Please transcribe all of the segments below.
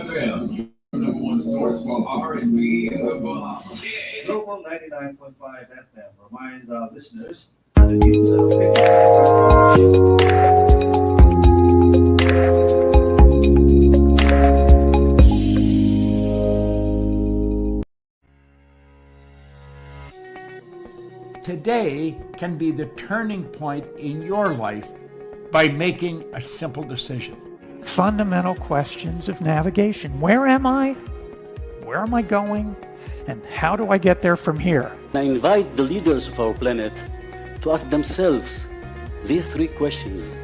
FM, your number one source for R&B and the pop. Global 99.5 FM reminds our listeners that the views and opinions. Today can be the turning point in your life by making a simple decision. Fundamental questions of navigation. Where am I? Where am I going? And how do I get there from here? I invite the leaders of our planet to ask themselves these three questions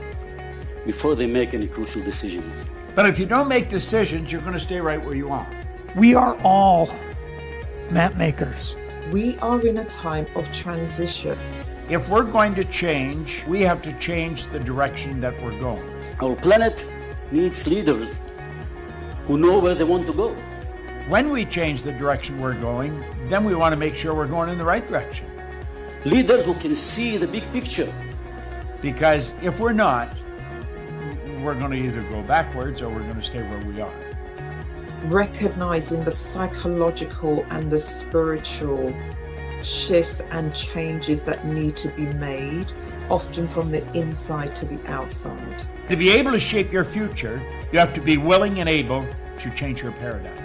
before they make any crucial decisions. But if you don't make decisions, you're going to stay right where you are. We are all map makers. We are in a time of transition. If we're going to change, we have to change the direction that we're going. Our planet needs leaders who know where they want to go. When we change the direction we're going, then we want to make sure we're going in the right direction. Leaders who can see the big picture. Because if we're not, we're going to either go backwards or we're going to stay where we are. Recognizing the psychological and the spiritual shifts and changes that need to be made, often from the inside to the outside. To be able to shape your future, you have to be willing and able to change your paradigm.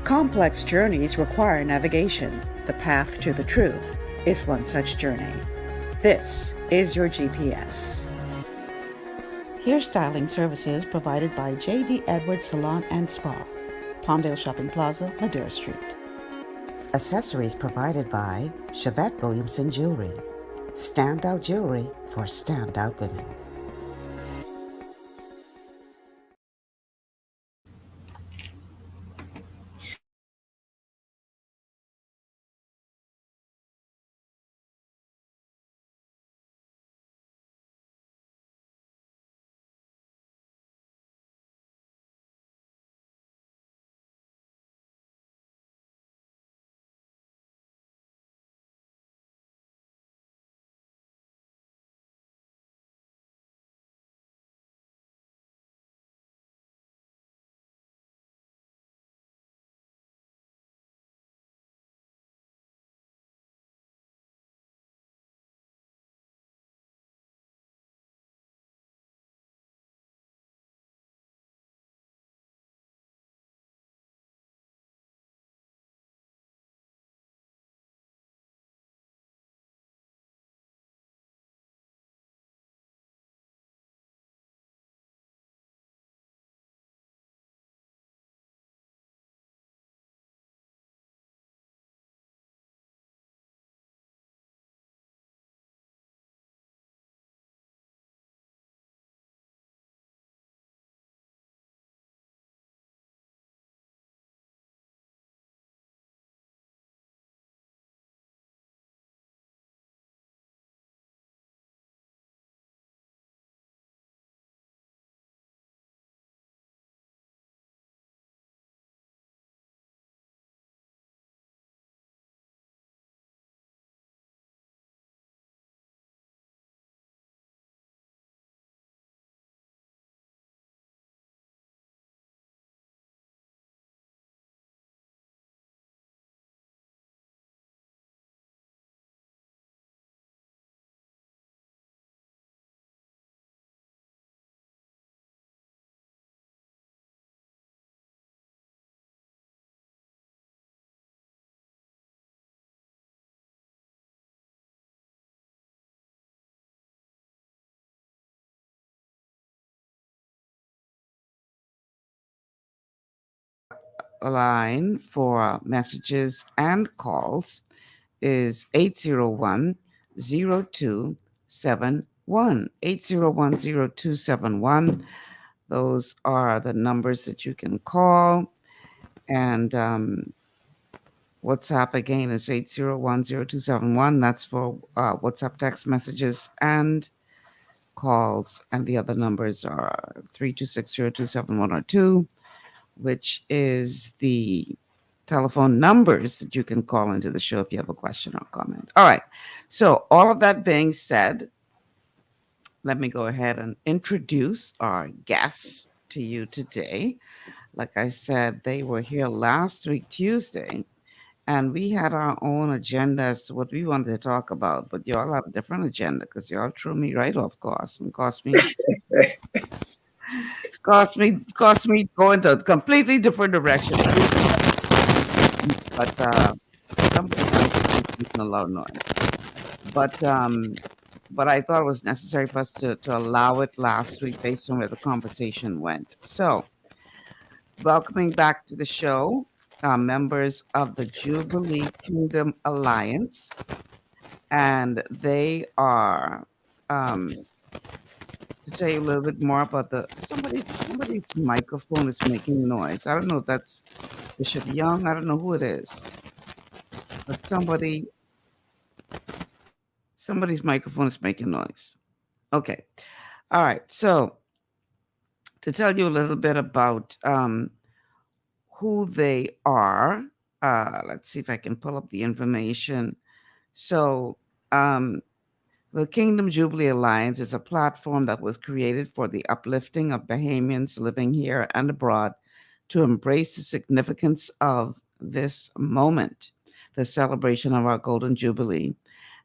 Complex journeys require navigation. The path to the truth is one such journey. This is your GPS. Hairstyling services provided by J.D. Edwards Salon and Spa, Palmdale Shopping Plaza, Madera Street. Accessories provided by Chevette Williamson Jewelry. Standout jewelry for standout women. Line for messages and calls is 801-0271. 801-0271. Those are the numbers that you can call. And WhatsApp again is 801-0271. That's for WhatsApp text messages and calls. And the other numbers are 326-027102, which is the telephone numbers that you can call into the show if you have a question or comment. All right. So all of that being said, let me go ahead and introduce our guests to you today. Like I said, they were here last week, Tuesday, and we had our own agenda as to what we wanted to talk about. But y'all have a different agenda because y'all threw me right off course and cost me go into a completely different direction. But somebody making a lot of noise. But I thought it was necessary for us to allow it last week based on where the conversation went. So, welcoming back to the show, members of the Jubilee Kingdom Alliance, and they are to tell you a little bit more about somebody's microphone is making noise. I don't know if that's Bishop Young. I don't know who it is, but somebody's microphone is making noise. Okay, all right. So to tell you a little bit about who they are, let's see if I can pull up the information. So the Kingdom Jubilee Alliance is a platform that was created for the uplifting of Bahamians living here and abroad to embrace the significance of this moment, the celebration of our Golden Jubilee,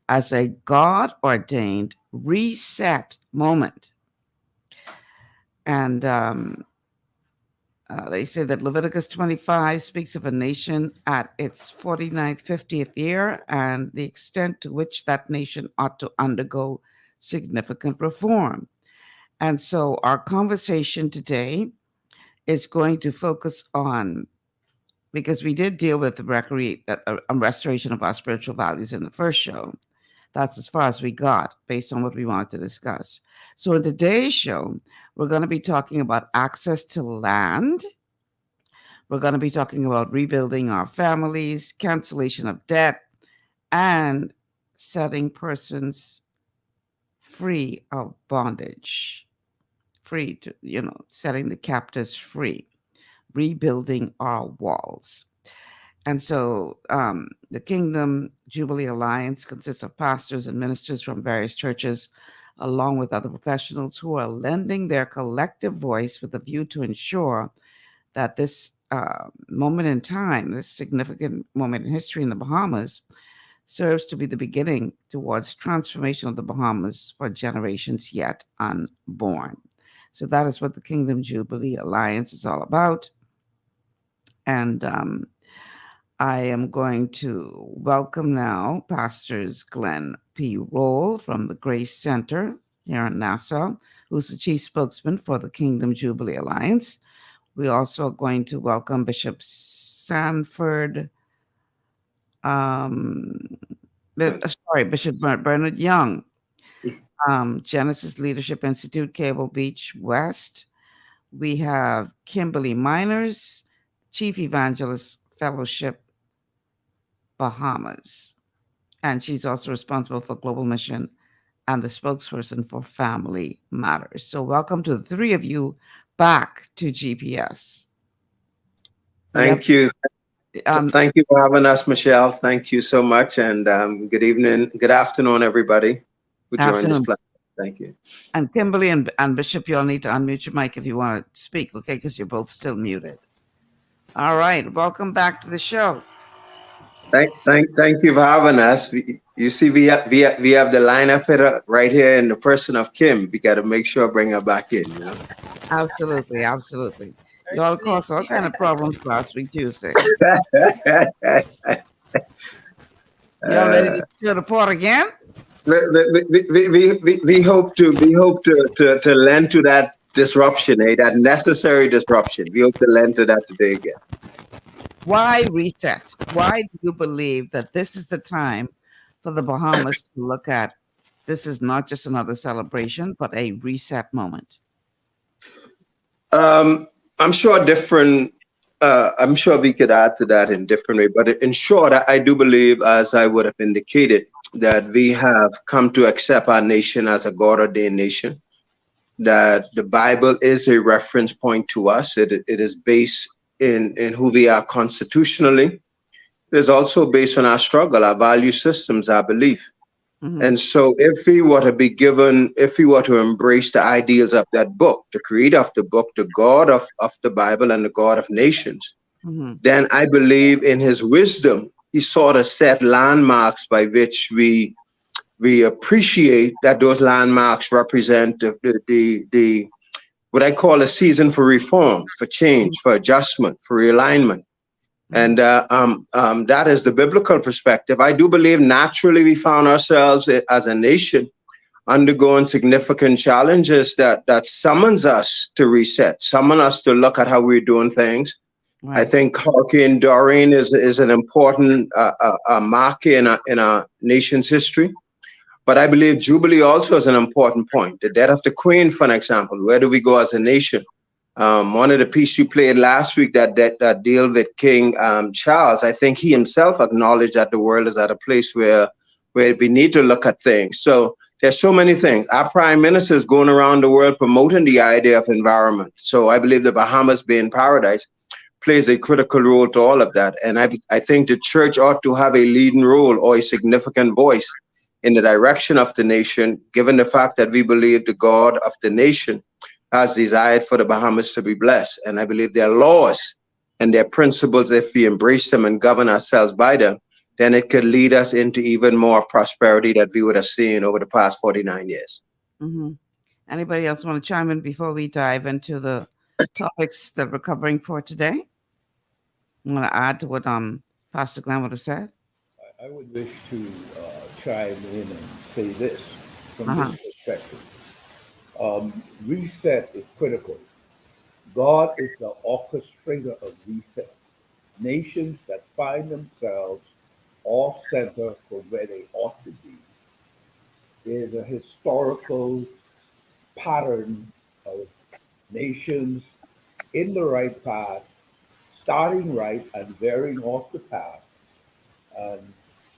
as a God-ordained reset moment. And they say that Leviticus 25 speaks of a nation at its 49th, 50th year and the extent to which that nation ought to undergo significant reform. And so our conversation today is going to focus on, because we did deal with the restoration of our spiritual values in the first show. That's as far as we got based on what we wanted to discuss. So in today's show, we're going to be talking about access to land. We're going to be talking about rebuilding our families, cancellation of debt, and setting persons free of bondage, setting the captives free, rebuilding our walls. And so the Kingdom Jubilee Alliance consists of pastors and ministers from various churches, along with other professionals who are lending their collective voice with a view to ensure that this moment in time, this significant moment in history in the Bahamas, serves to be the beginning towards transformation of the Bahamas for generations yet unborn. So that is what the Kingdom Jubilee Alliance is all about. And I am going to welcome now Pastors Glenn P. Roll from the Grace Center here in Nassau, who's the chief spokesman for the Kingdom Jubilee Alliance. We also are going to welcome Bishop Bishop Bernard Young, Genesis Leadership Institute, Cable Beach West. We have Kimberly Miners, Chief Evangelist Fellowship Bahamas, and she's also responsible for Global Mission and the spokesperson for Family Matters. So welcome to the three of you back to GPS. Thank you. Thank you for having us, Michelle. Thank you so much. And good evening, good afternoon, everybody who joined this platform. Thank you. And Kimberly and Bishop, you'll need to unmute your mic if you want to speak, okay? Because you're both still muted. All right. Welcome back to the show. Thank you for having us. You see, we have the lineup right here in the person of Kim. We got to make sure bring her back in. You know. Absolutely. You all caused all kind of problems last week Tuesday. Y'all ready to show the pot again? We hope to lend to that disruption, that necessary disruption. We hope to lend to that today again. Why reset? Why do you believe that this is the time for the Bahamas to look at this is not just another celebration, but a reset moment? I'm sure I'm sure we could add to that in different way, but in short, I do believe, as I would have indicated, that we have come to accept our nation as a God-ordained nation, that the Bible is a reference point to us. It is based in who we are constitutionally. It is also based on our struggle, our value systems, our belief. Mhm. And so if we were to be given, if we were to embrace the ideals of that book, the creator of the book, the God of the Bible and the God of nations, Mhm. then I believe in his wisdom, he sort of set landmarks by which we appreciate that those landmarks represent the what I call a season for reform, for change, for adjustment, for realignment. And that is the biblical perspective. I do believe naturally we found ourselves as a nation undergoing significant challenges that summons us to reset, summon us to look at how we're doing things. I Right. think Hurricane Doreen is an important marker in our nation's history. But I believe Jubilee also is an important point. The death of the Queen, for an example. Where do we go as a nation? One of the pieces you played last week that deal with King Charles, I think he himself acknowledged that the world is at a place where we need to look at things. So there's so many things. Our prime minister is going around the world promoting the idea of environment. So I believe the Bahamas being paradise plays a critical role to all of that. And I think the church ought to have a leading role or a significant voice in the direction of the nation, given the fact that we believe the God of the nation has desired for the Bahamas to be blessed. And I believe their laws and their principles, if we embrace them and govern ourselves by them, then it could lead us into even more prosperity that we would have seen over the past 49 years. Mm-hmm. Anybody else want to chime in before we dive into the topics that we're covering for today? I'm going to add to what Pastor Glenn would have said. I would wish to chime in and say this from Uh-huh. this perspective. Reset is critical. God is the orchestrator of resets. Nations that find themselves off center from where they ought to be. There's a historical pattern of nations in the right path, starting right and veering off the path. And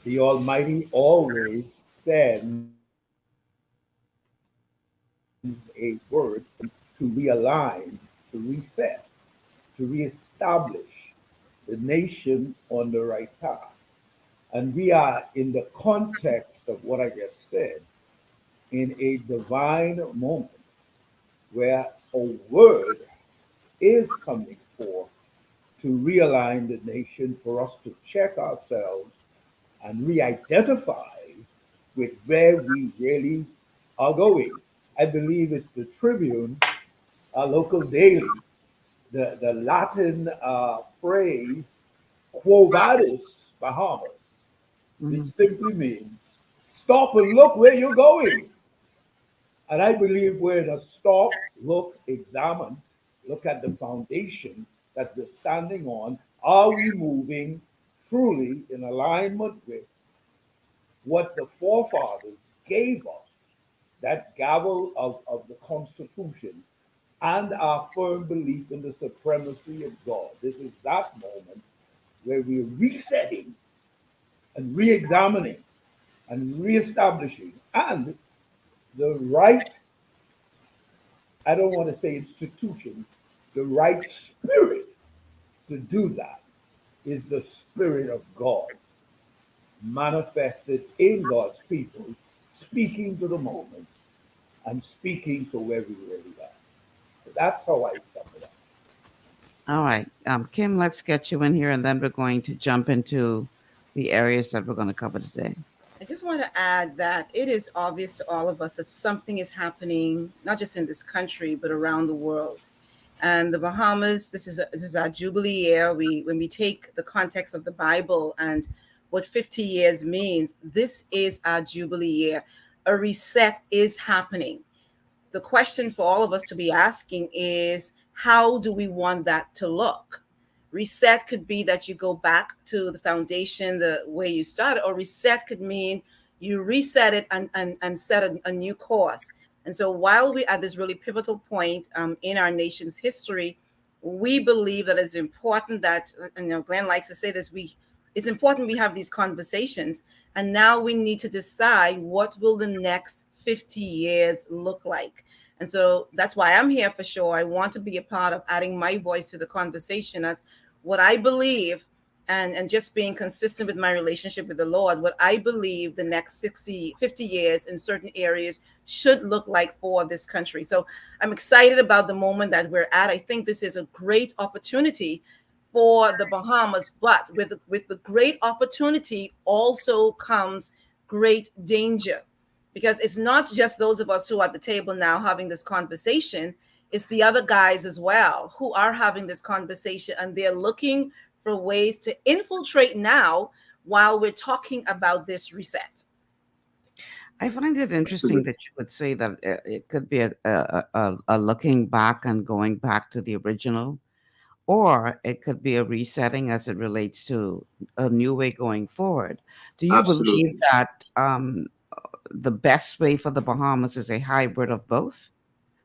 the Almighty always sends a word to realign, to reset, to reestablish the nation on the right path. And we are in the context of what I just said, in a divine moment where a word is coming forth to realign the nation, for us to check ourselves and re-identify with where we really are going. I believe it's the Tribune, our local daily, the Latin phrase "Quo Vadis, Bahamas," which Mm-hmm. simply means stop and look where you're going. And I believe we're to stop, look, examine, look at the foundation that we're standing on. Are we moving truly in alignment with what the forefathers gave us, that gavel of the Constitution, and our firm belief in the supremacy of God? This is that moment where we're resetting and re-examining and re-establishing, and the right, I don't want to say institution, the right spirit to do that is the Spirit of God manifested in God's people, speaking to the moment and speaking to where we really are. So that's how I sum it up. All right. Kim, let's get you in here, and then we're going to jump into the areas that we're going to cover today. I just want to add that it is obvious to all of us that something is happening, not just in this country, but around the world. And the Bahamas, this is our Jubilee year. When we take the context of the Bible and what 50 years means, this is our Jubilee year. A reset is happening. The question for all of us to be asking is, how do we want that to look? Reset could be that you go back to the foundation, the way you started, or reset could mean you reset it and set a new course. And so while we're at this really pivotal point in our nation's history, we believe that it's important that, Glenn likes to say this, it's important we have these conversations. And now we need to decide, what will the next 50 years look like? And so that's why I'm here for sure. I want to be a part of adding my voice to the conversation as what I believe and just being consistent with my relationship with the Lord, what I believe the next 60, 50 years in certain areas should look like for this country. So I'm excited about the moment that we're at. I think this is a great opportunity for the Bahamas, but with the great opportunity also comes great danger, because it's not just those of us who are at the table now having this conversation. It's the other guys as well who are having this conversation, and they're looking for ways to infiltrate now while we're talking about this reset. I find it interesting that you would say that it could be a looking back and going back to the original, or it could be a resetting as it relates to a new way going forward. Do you believe Absolutely. that the best way for the Bahamas is a hybrid of both,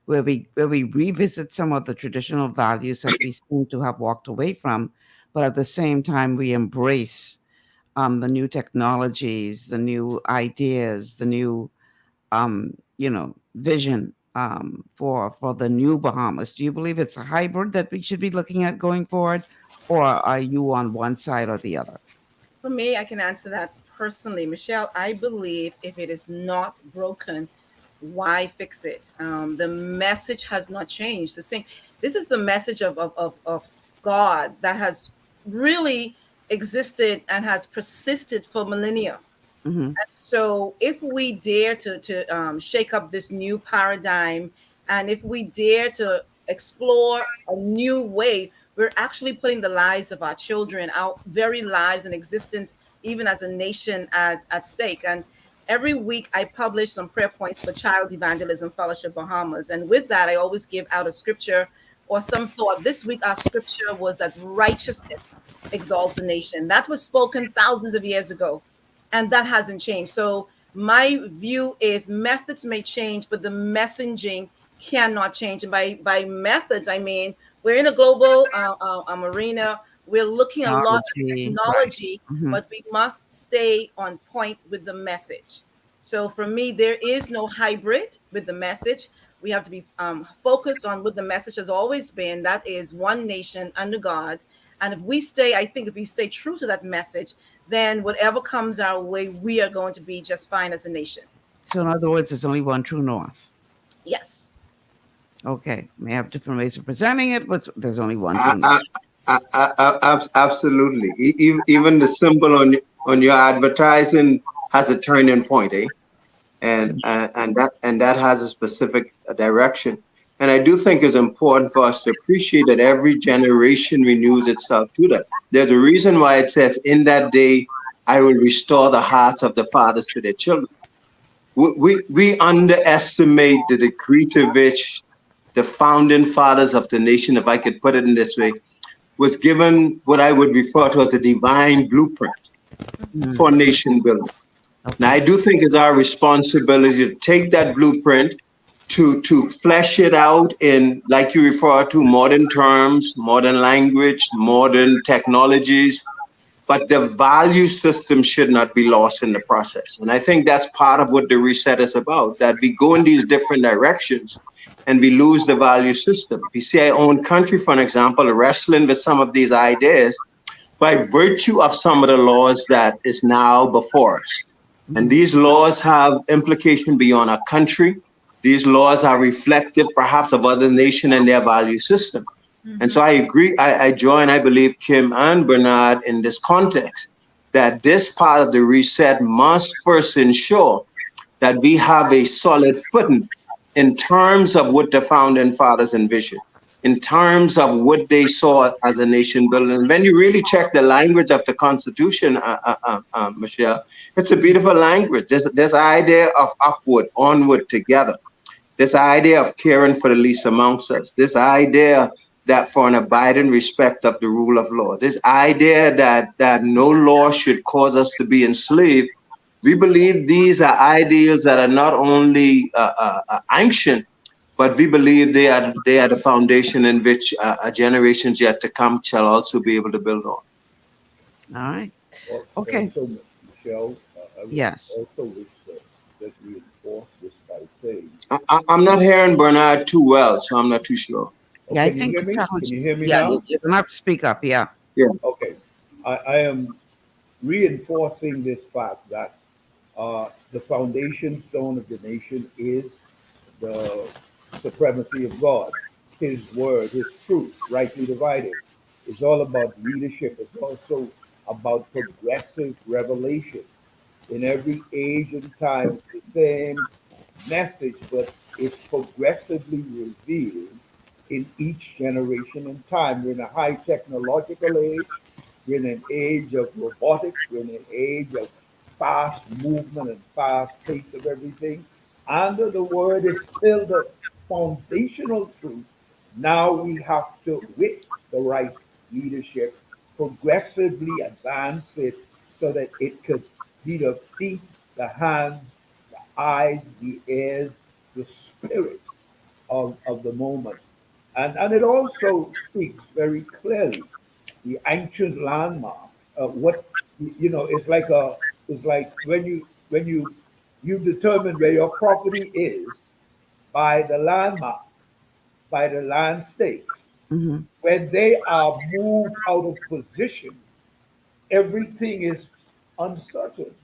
where we revisit some of the traditional values that we seem to have walked away from, but at the same time we embrace the new technologies, the new ideas, the new vision for the new Bahamas? Do you believe it's a hybrid that we should be looking at going forward, or are you on one side or the other? For me, I can answer that personally. Michelle, I believe if it is not broken, why fix it? The message has not changed. The same. This is the message of God that has really existed and has persisted for millennia. Hmm. So if we dare to shake up this new paradigm, and if we dare to explore a new way, we're actually putting the lives of our children, our very lives and existence, even as a nation, at stake. And every week I publish some prayer points for Child Evangelism Fellowship Bahamas. And with that, I always give out a scripture or some thought. This week, our scripture was that righteousness exalts a nation. That was spoken thousands of years ago, and that hasn't changed. So my view is methods may change, but the messaging cannot change. And by methods, I mean we're in a global arena. We're looking a lot at Technology, right? technology, Hmm. but we must stay on point with the message. So for me, there is no hybrid with the message. We have to be focused on what the message has always been. That is one nation under God. And if we stay, I think if we stay true to that message, then whatever comes our way, we are going to be just fine as a nation. So, in other words, there's only one true north. Yes. Okay, may have different ways of presenting it, but there's only one I, true north. I, Absolutely. Even the symbol on your advertising has a turning point, eh? And that has a specific direction. And I do think it's important for us to appreciate that every generation renews itself to that. There's a reason why it says, "In that day, I will restore the hearts of the fathers to their children." We underestimate the degree to which the founding fathers of the nation, if I could put it in this way, was given what I would refer to as a divine blueprint for nation building. Okay. Now, I do think it's our responsibility to take that blueprint, to flesh it out in, like you refer to, modern terms, modern language, modern technologies, but the value system should not be lost in the process. And I think that's part of what the reset is about, that we go in these different directions and we lose the value system. If you see our own country, for an example, wrestling with some of these ideas by virtue of some of the laws that is now before us. And these laws have implication beyond our country. These laws are reflective perhaps of other nations and their value system. And so I agree, I join, I believe, Kim and Bernard in this context, that this part of the reset must first ensure that we have a solid footing in terms of what the founding fathers envisioned, in terms of what they saw as a nation building. And when you really check the language of the Constitution, Michelle, it's a beautiful language. This idea of upward, onward, together. This idea of caring for the least amongst us. This idea that for an abiding respect of the rule of law. This idea that no law should cause us to be enslaved. We believe these are ideals that are not only ancient, but we believe they are the foundation in which generations yet to come shall also be able to build on. All right. Okay. Also, Michelle, I would Yes. also wish to just reinforce this by saying. I'm not hearing Bernard too well, so I'm not too sure. Yeah, I Can you think hear me? the challenge. Can you hear me Yeah, now? you're gonna have to speak up. Yeah. Okay. I am reinforcing this fact that the foundation stone of the nation is the supremacy of God, His word, His truth, rightly divided. It's all about leadership. It's also about progressive revelation. In every age and time, it's the same message, but it's progressively revealed in each generation and time. We're in a high technological age. We're in an age of robotics. We're in an age of fast movement and fast pace of everything. And the word is still the foundational truth. Now we have to, with the right leadership, progressively advance it so that it could be the feet, the hands, the eyes, the ears, the spirit of the moment. And it also speaks very clearly the ancient landmark. What it's like when you determine where your property is by the landmark, by the land stakes. Hmm. When they are moved out of position, everything is uncertain.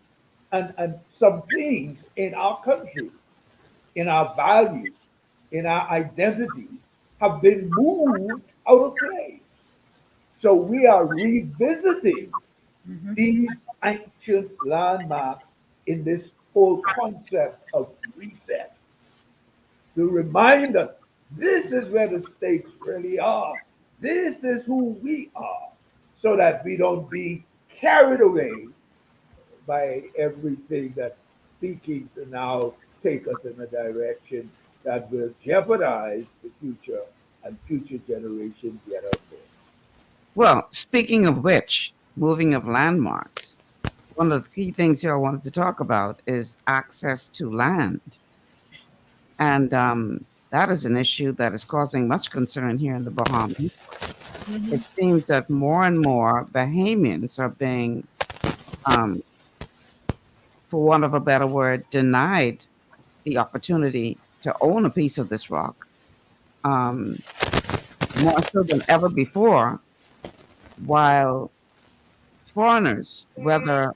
And some things in our country, in our values, in our identity, have been moved out of place. So we are revisiting Mhm. these ancient landmarks in this whole concept of reset to remind us this is where the stakes really are. This is who we are, so that we don't be carried away by everything that's seeking to now take us in a direction that will jeopardize the future and future generations yet out there. Well, speaking of which, moving of landmarks, one of the key things here I wanted to talk about is access to land. And that is an issue that is causing much concern here in the Bahamas. It Mhm. seems that more and more Bahamians are being, um, for want of a better word, denied the opportunity to own a piece of this rock, um, more so than ever before, while foreigners, whether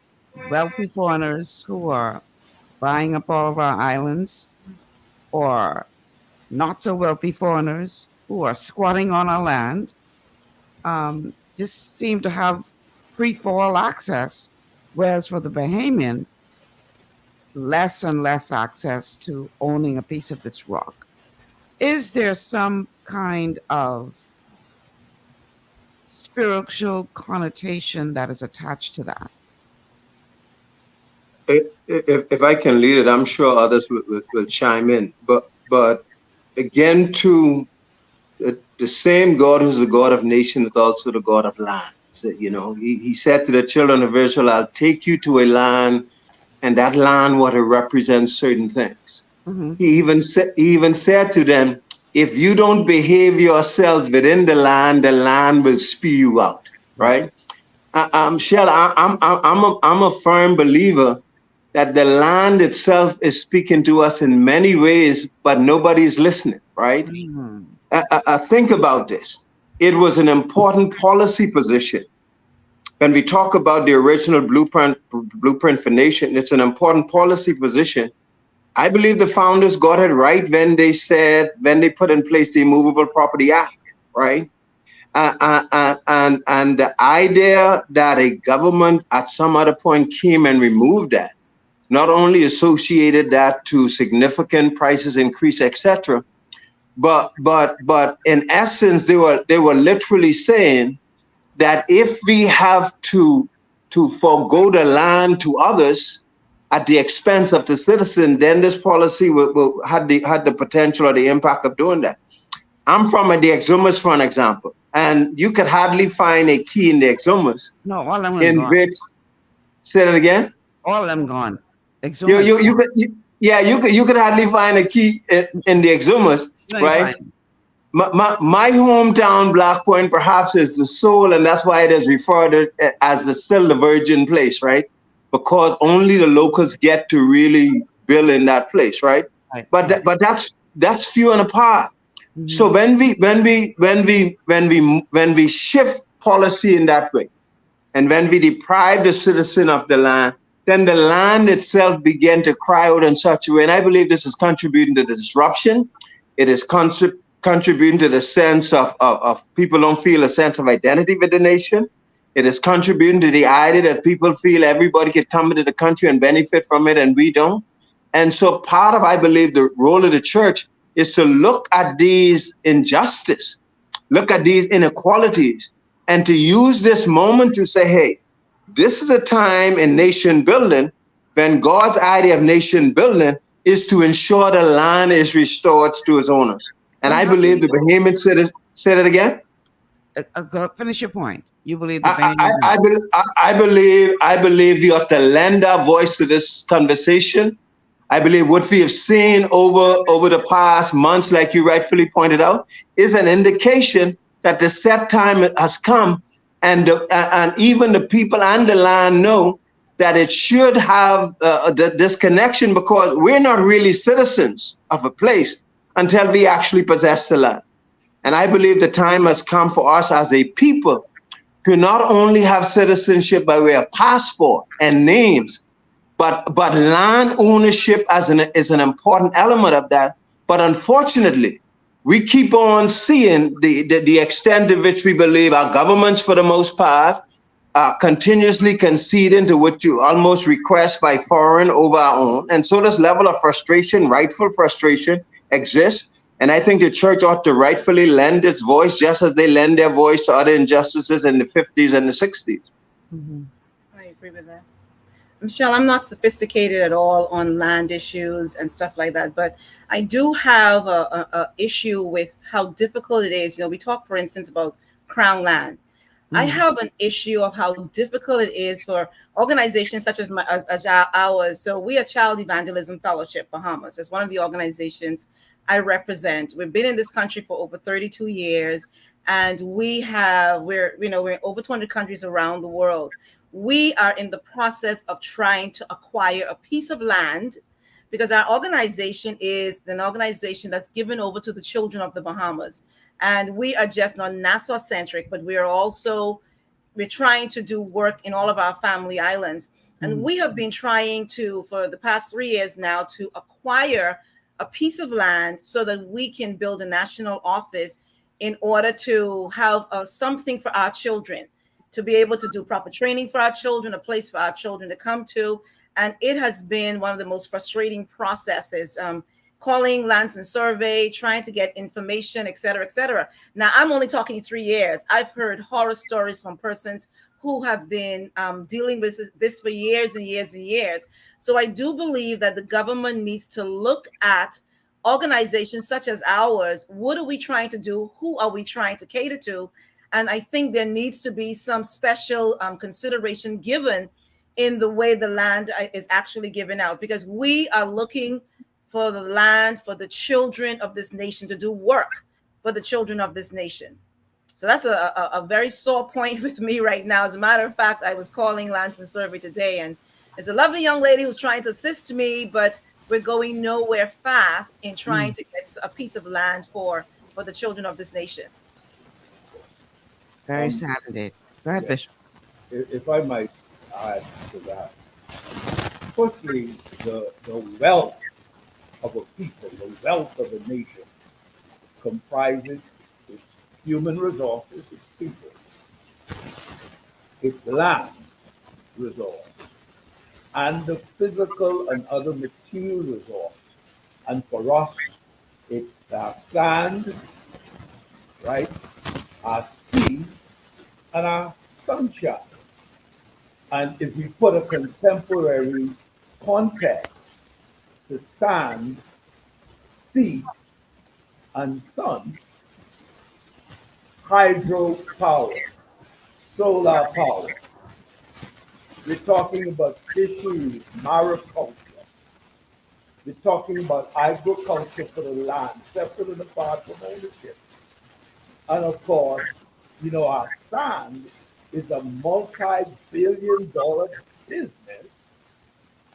wealthy foreigners who are buying up all of our islands or not so wealthy foreigners who are squatting on our land, just seem to have free for all access, whereas for the Bahamian, less and less access to owning a piece of this rock. Is there some kind of spiritual connotation that is attached to that? If I can lead it, I'm sure others will chime in. But again, to the same God who's the God of nations is also the God of land. So, he said to the children of Israel, I'll take you to a land, and that land what it represents certain things. Mm-hmm. He even said to them, if you don't behave yourself within the land will spew you out. Right? Shell, I'm a firm believer that the land itself is speaking to us in many ways, but nobody's listening, right? Mm-hmm. I think about this. It was an important policy position. When we talk about the original blueprint for nation, it's an important policy position. I believe the founders got it right when they put in place the Immovable Property Act, right? And the idea that a government at some other point came and removed that, not only associated that to significant prices increase, etc., but in essence, they were literally saying that if we have to forego the land to others at the expense of the citizen, then this policy had the potential or the impact of doing that. I'm from the Exumas, for an example, and you could hardly find a key in the Exumas No, all of them in gone. which, say that again. All of them gone. You Exumas. you could you could hardly find a key in the Exumas, You ain't right? finding. My hometown, Black Point, perhaps is the soul, and that's why it is referred to as still the virgin place, right? Because only the locals get to really build in that place, right? Right. But that's few and apart. Mhm. So when we shift policy in that way, And when we deprive the citizen of the land, then the land itself began to cry out in such a way. And I believe this is contributing to the disruption. It is contributing to the sense of people don't feel a sense of identity with the nation. It is contributing to the idea that people feel everybody can come into the country and benefit from it and we don't. And so part of, I believe, the role of the church is to look at these injustice, look at these inequalities, and to use this moment to say, hey, this is a time in nation building when God's idea of nation building is to ensure the land is restored to its owners. And I believe the Bahamian citizens, say that again? Go finish your point. You believe I believe we ought to lend our voice to this conversation. I believe what we have seen over the past months, like you rightfully pointed out, is an indication that the set time has come, and even the people and the land know that it should have this connection, because we're not really citizens of a place until we actually possess the land. And I believe the time has come for us as a people to not only have citizenship by way of passport and names, but land ownership is an important element of that. But unfortunately, we keep on seeing the extent to which we believe our governments, for the most part, continuously conceding to what you almost request by foreign over our own. And so this level of frustration, rightful frustration, exists. And I think the church ought to rightfully lend its voice, just as they lend their voice to other injustices in the 50s and the 60s. Mm-hmm. I agree with that. Michelle, I'm not sophisticated at all on land issues and stuff like that, but I do have a issue with how difficult it is. We talk, for instance, about Crown land. Mm-hmm. I have an issue of how difficult it is for organizations such as ours. So we are Child Evangelism Fellowship Bahamas. It's one of the organizations I represent. We've been in this country for over 32 years, and we're in over 200 countries around the world. We are in the process of trying to acquire a piece of land, because our organization is an organization that's given over to the children of the Bahamas. And we are just not Nassau centric, but we're trying to do work in all of our family islands. And we have been trying to, for the past 3 years now, to acquire a piece of land so that we can build a national office in order to have something for our children, to be able to do proper training for our children, a place for our children to come to. And it has been one of the most frustrating processes, calling Lands and Survey, trying to get information, et cetera, et cetera. Now, I'm only talking 3 years. I've heard horror stories from persons who have been dealing with this for years and years and years. So I do believe that the government needs to look at organizations such as ours. What are we trying to do? Who are we trying to cater to? And I think there needs to be some special consideration given in the way the land is actually given out, because we are looking for the land for the children of this nation, to do work for the children of this nation. So that's a very sore point with me right now. As a matter of fact, I was calling Lands and Survey today, and there's a lovely young lady who's trying to assist me, but we're going nowhere fast in trying to get a piece of land for the children of this nation. Very sad indeed. Go ahead, Bishop. If I might add to that. Firstly, the wealth of a people, the wealth of a nation, comprises its human resources, its people, its land resource, and the physical and other material resource. And for us, it's our sand, right, our sea, and our sunshine. And if we put a contemporary context to sand, sea, and sun, hydropower, solar power, we're talking about fisheries, mariculture. We're talking about agriculture for the land, separate and apart from ownership. And of course, our sand is a multi-billion-dollar business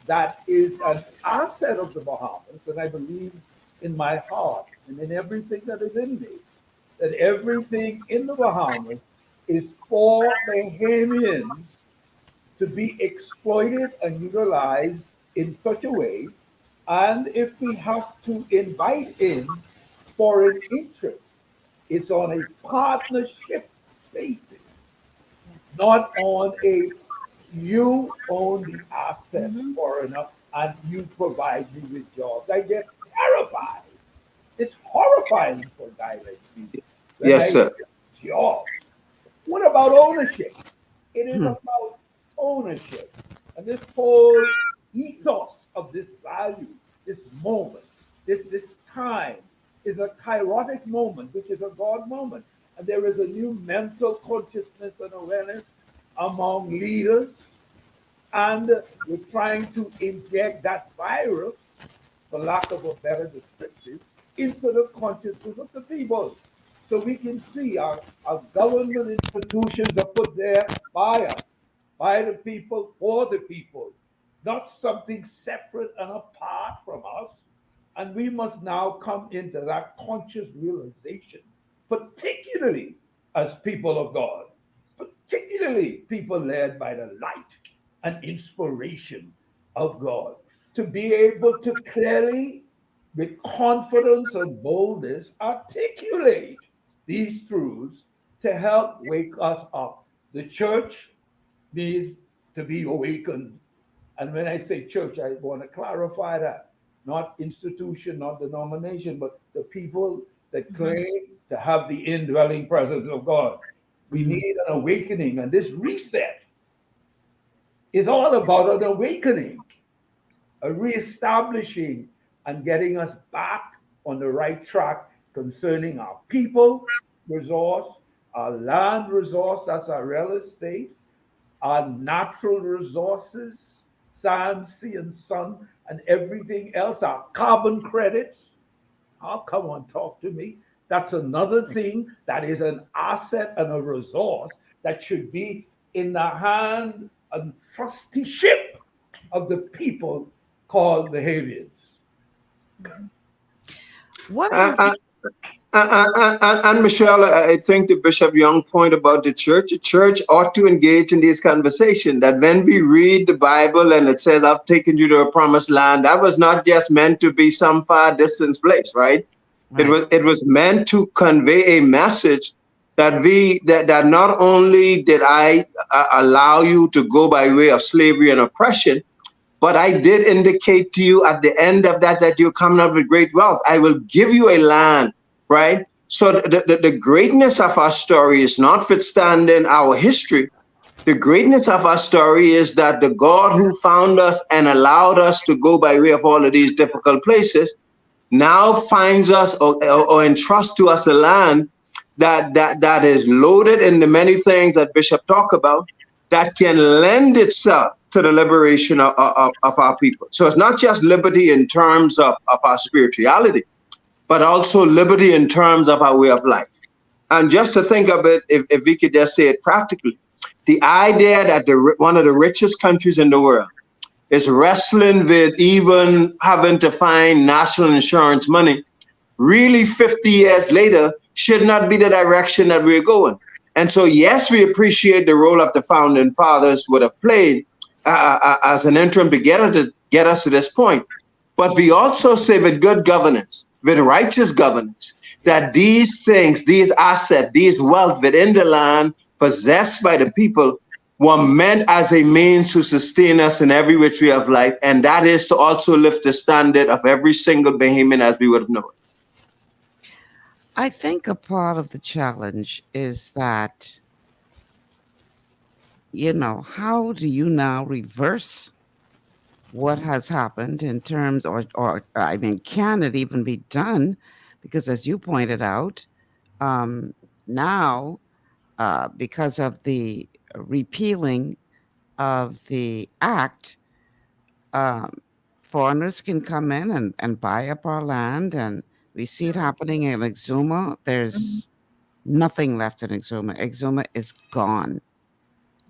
that is an asset of the Bahamas, and I believe in my heart and in everything that is in me, that everything in the Bahamas is for Bahamians to be exploited and utilized in such a way. And if we have to invite in foreign interests, it's on a partnership basis, not on a you own the asset, Mm-hmm. foreigner, and you provide me with jobs. I get terrified. It's horrifying for a guy like me when Yes, I sir. get jobs. What about ownership? It is Hmm. about ownership. And this whole ethos of this value, this moment, this time is a kairotic moment, which is a God moment. And there is a new mental consciousness and awareness among leaders. And we're trying to inject that virus, for lack of a better description, into the consciousness of the people. So we can see our government institutions are put there by the people, for the people, not something separate and apart from us. And we must now come into that conscious realization, particularly as people of God, particularly people led by the light and inspiration of God, to be able to clearly, with confidence and boldness, articulate these truths to help wake us up. The church needs to be awakened. And when I say church, I want to clarify that. Not institution, not denomination, but the people that claim to have the indwelling presence of God. We Mhm. need an awakening. And this reset is all about an awakening, a reestablishing, and getting us back on the right track concerning our people resource, our land resource, that's our real estate, our natural resources, sand, sea, and sun, and everything else, our carbon credits. Oh, come on, talk to me. That's another thing that is an asset and a resource that should be in the hand and trusteeship of the people called Bahamians. What do Uh, you? uh, and Michelle, I think the Bishop Young point about the church ought to engage in this conversation. That when we read the Bible and it says, "I've taken you to a promised land," that was not just meant to be some far distant place, right? Right. It was meant to convey a message that not only did I allow you to go by way of slavery and oppression, but I did indicate to you at the end of that you're coming out with great wealth. I will give you a land, right? So the greatness of our story is notwithstanding our history. The greatness of our story is that the God who found us and allowed us to go by way of all of these difficult places now finds us or entrusts to us a land that is loaded in the many things that Bishop talked about that can lend itself to the liberation of our people. So it's not just liberty in terms of our spirituality, but also liberty in terms of our way of life. And just to think of it, if we could just say it practically, the idea that one of the richest countries in the world is wrestling with even having to find national insurance money, really 50 years later, should not be the direction that we're going. And so, yes, we appreciate the role of the founding fathers would have played as an interim to get us to this point. But we also say with good governance, with righteous governance, that these things, these assets, these wealth within the land possessed by the people were meant as a means to sustain us in every which way of life. And that is to also lift the standard of every single Bahamian as we would have known. I think a part of the challenge is that, how do you now reverse what has happened in terms, or I mean, can it even be done? Because as you pointed out, now, because of the repealing of the act, um, foreigners can come in and buy up our land, and we see it happening in Exuma. There's nothing left in Exuma. Exuma is gone.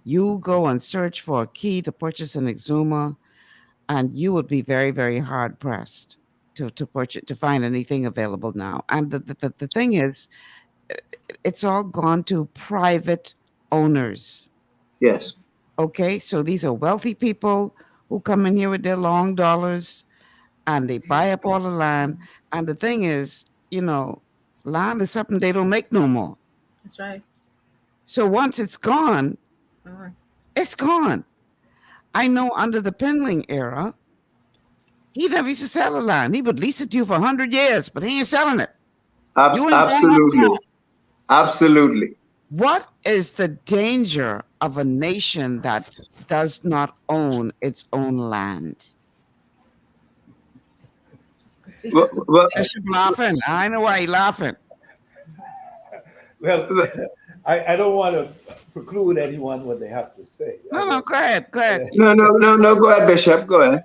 You go and search for a key to purchase an Exuma, and you would be very, very hard pressed to purchase to find anything available now. And the thing is, it's all gone to private owners. Yes. Okay, so these are wealthy people who come in here with their long dollars and they buy up all the land. And the thing is, land is something they don't make no more. That's right. So once it's gone, It's gone. it's gone. I know under the Penling era, he never used to sell a land. He would lease it to you for 100 years, but he ain't selling it. You ain't Absolutely. Absolutely. What is the danger of a nation that does not own its own land? Bishop laughing. I know why he's laughing. Well, I don't want to preclude anyone what they have to say. No, go ahead. No, go ahead, Bishop. Go ahead.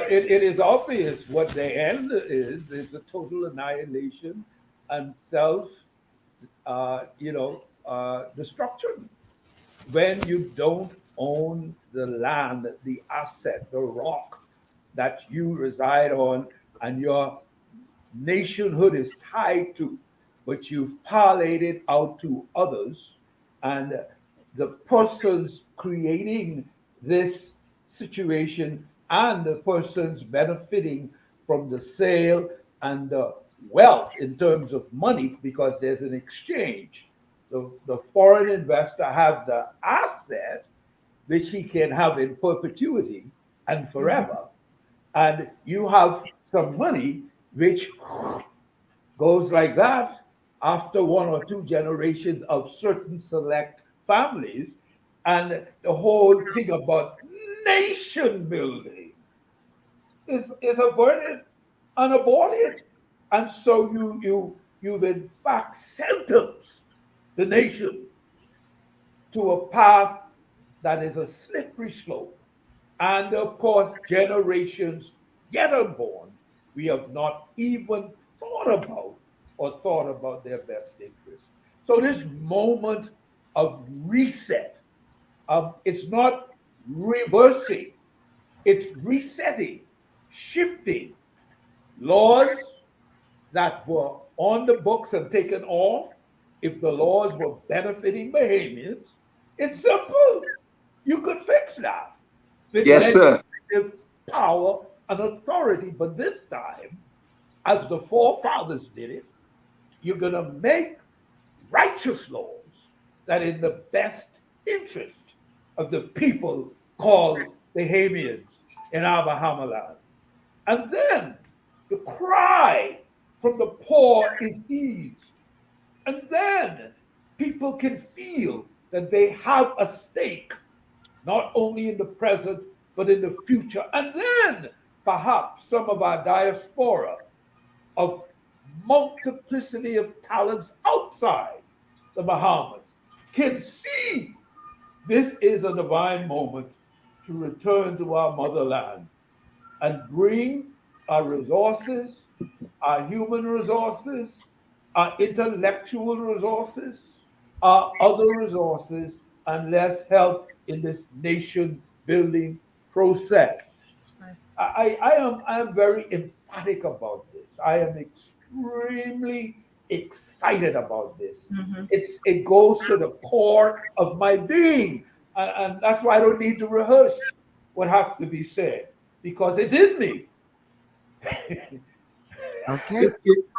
It is obvious what the end is the total annihilation and self, destruction. When you don't own the land, the asset, the rock that you reside on and your nationhood is tied to, but you've parlayed it out to others, and the persons creating this situation and the persons benefiting from the sale and the wealth in terms of money, because there's an exchange. The foreign investor has the asset, which he can have in perpetuity and forever. And you have some money which goes like that after one or two generations of certain select families. And the whole thing about nation building is averted and aborted. And so you've in fact sentenced the nation to a path that is a slippery slope. And of course, generations yet unborn, we have not even thought about their best interest. So this moment of reset, it's not reversing, it's resetting, shifting laws that were on the books and taken off. If the laws were benefiting Bahamians, it's simple. You could fix that with yes, sir. power and authority. But this time, as the forefathers did it, you're going to make righteous laws that in the best interest of the people called Bahamians in our Bahama land. And then the cry from the poor is eased. And then people can feel that they have a stake, not only in the present, but in the future. And then perhaps some of our diaspora of multiplicity of talents outside the Bahamas can see this is a divine moment to return to our motherland and bring our resources, our human resources, our intellectual resources, our other resources, and let's help in this nation building process. I am very emphatic about this. I am extremely excited about this. Mm-hmm. It goes to the core of my being, and that's why I don't need to rehearse what has to be said, because it's in me. Okay.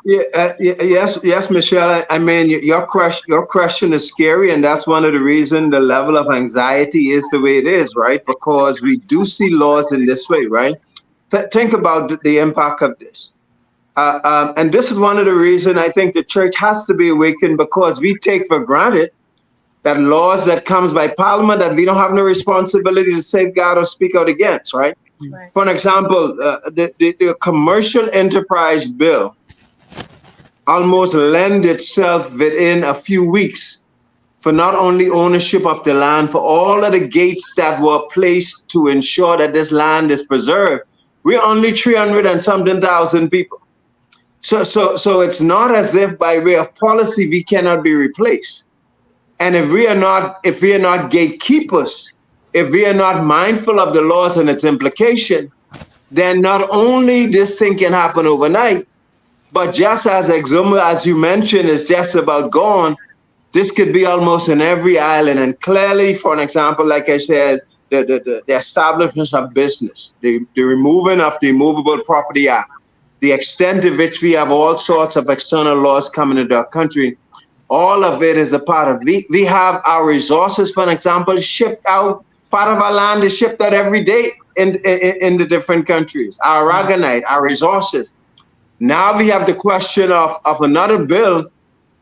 Yes, Michelle. I mean, your question is scary, and that's one of the reasons the level of anxiety is the way it is, right? Because we do see laws in this way, right? Think about the impact of this. And this is one of the reasons I think the church has to be awakened, because we take for granted that laws that comes by Parliament that we don't have no responsibility to safeguard or speak out against, right? Right. For an example, the commercial enterprise bill almost lend itself within a few weeks for not only ownership of the land, for all of the gates that were placed to ensure that this land is preserved. We're only 300 and something thousand people. So it's not as if by way of policy we cannot be replaced. And if we are not gatekeepers, if we are not mindful of the laws and its implication, then not only this thing can happen overnight, but just as Exuma, as you mentioned, is just about gone, This could be almost in every island. And clearly, for an example, like I said, the establishment of business, the removing of the Immovable Property Act, the extent to which we have all sorts of external laws coming into our country, all of it is a part of, we have our resources, for an example, shipped out. Part of our land is shipped out every day in the different countries. Our aragonite, our resources. Now we have the question of another bill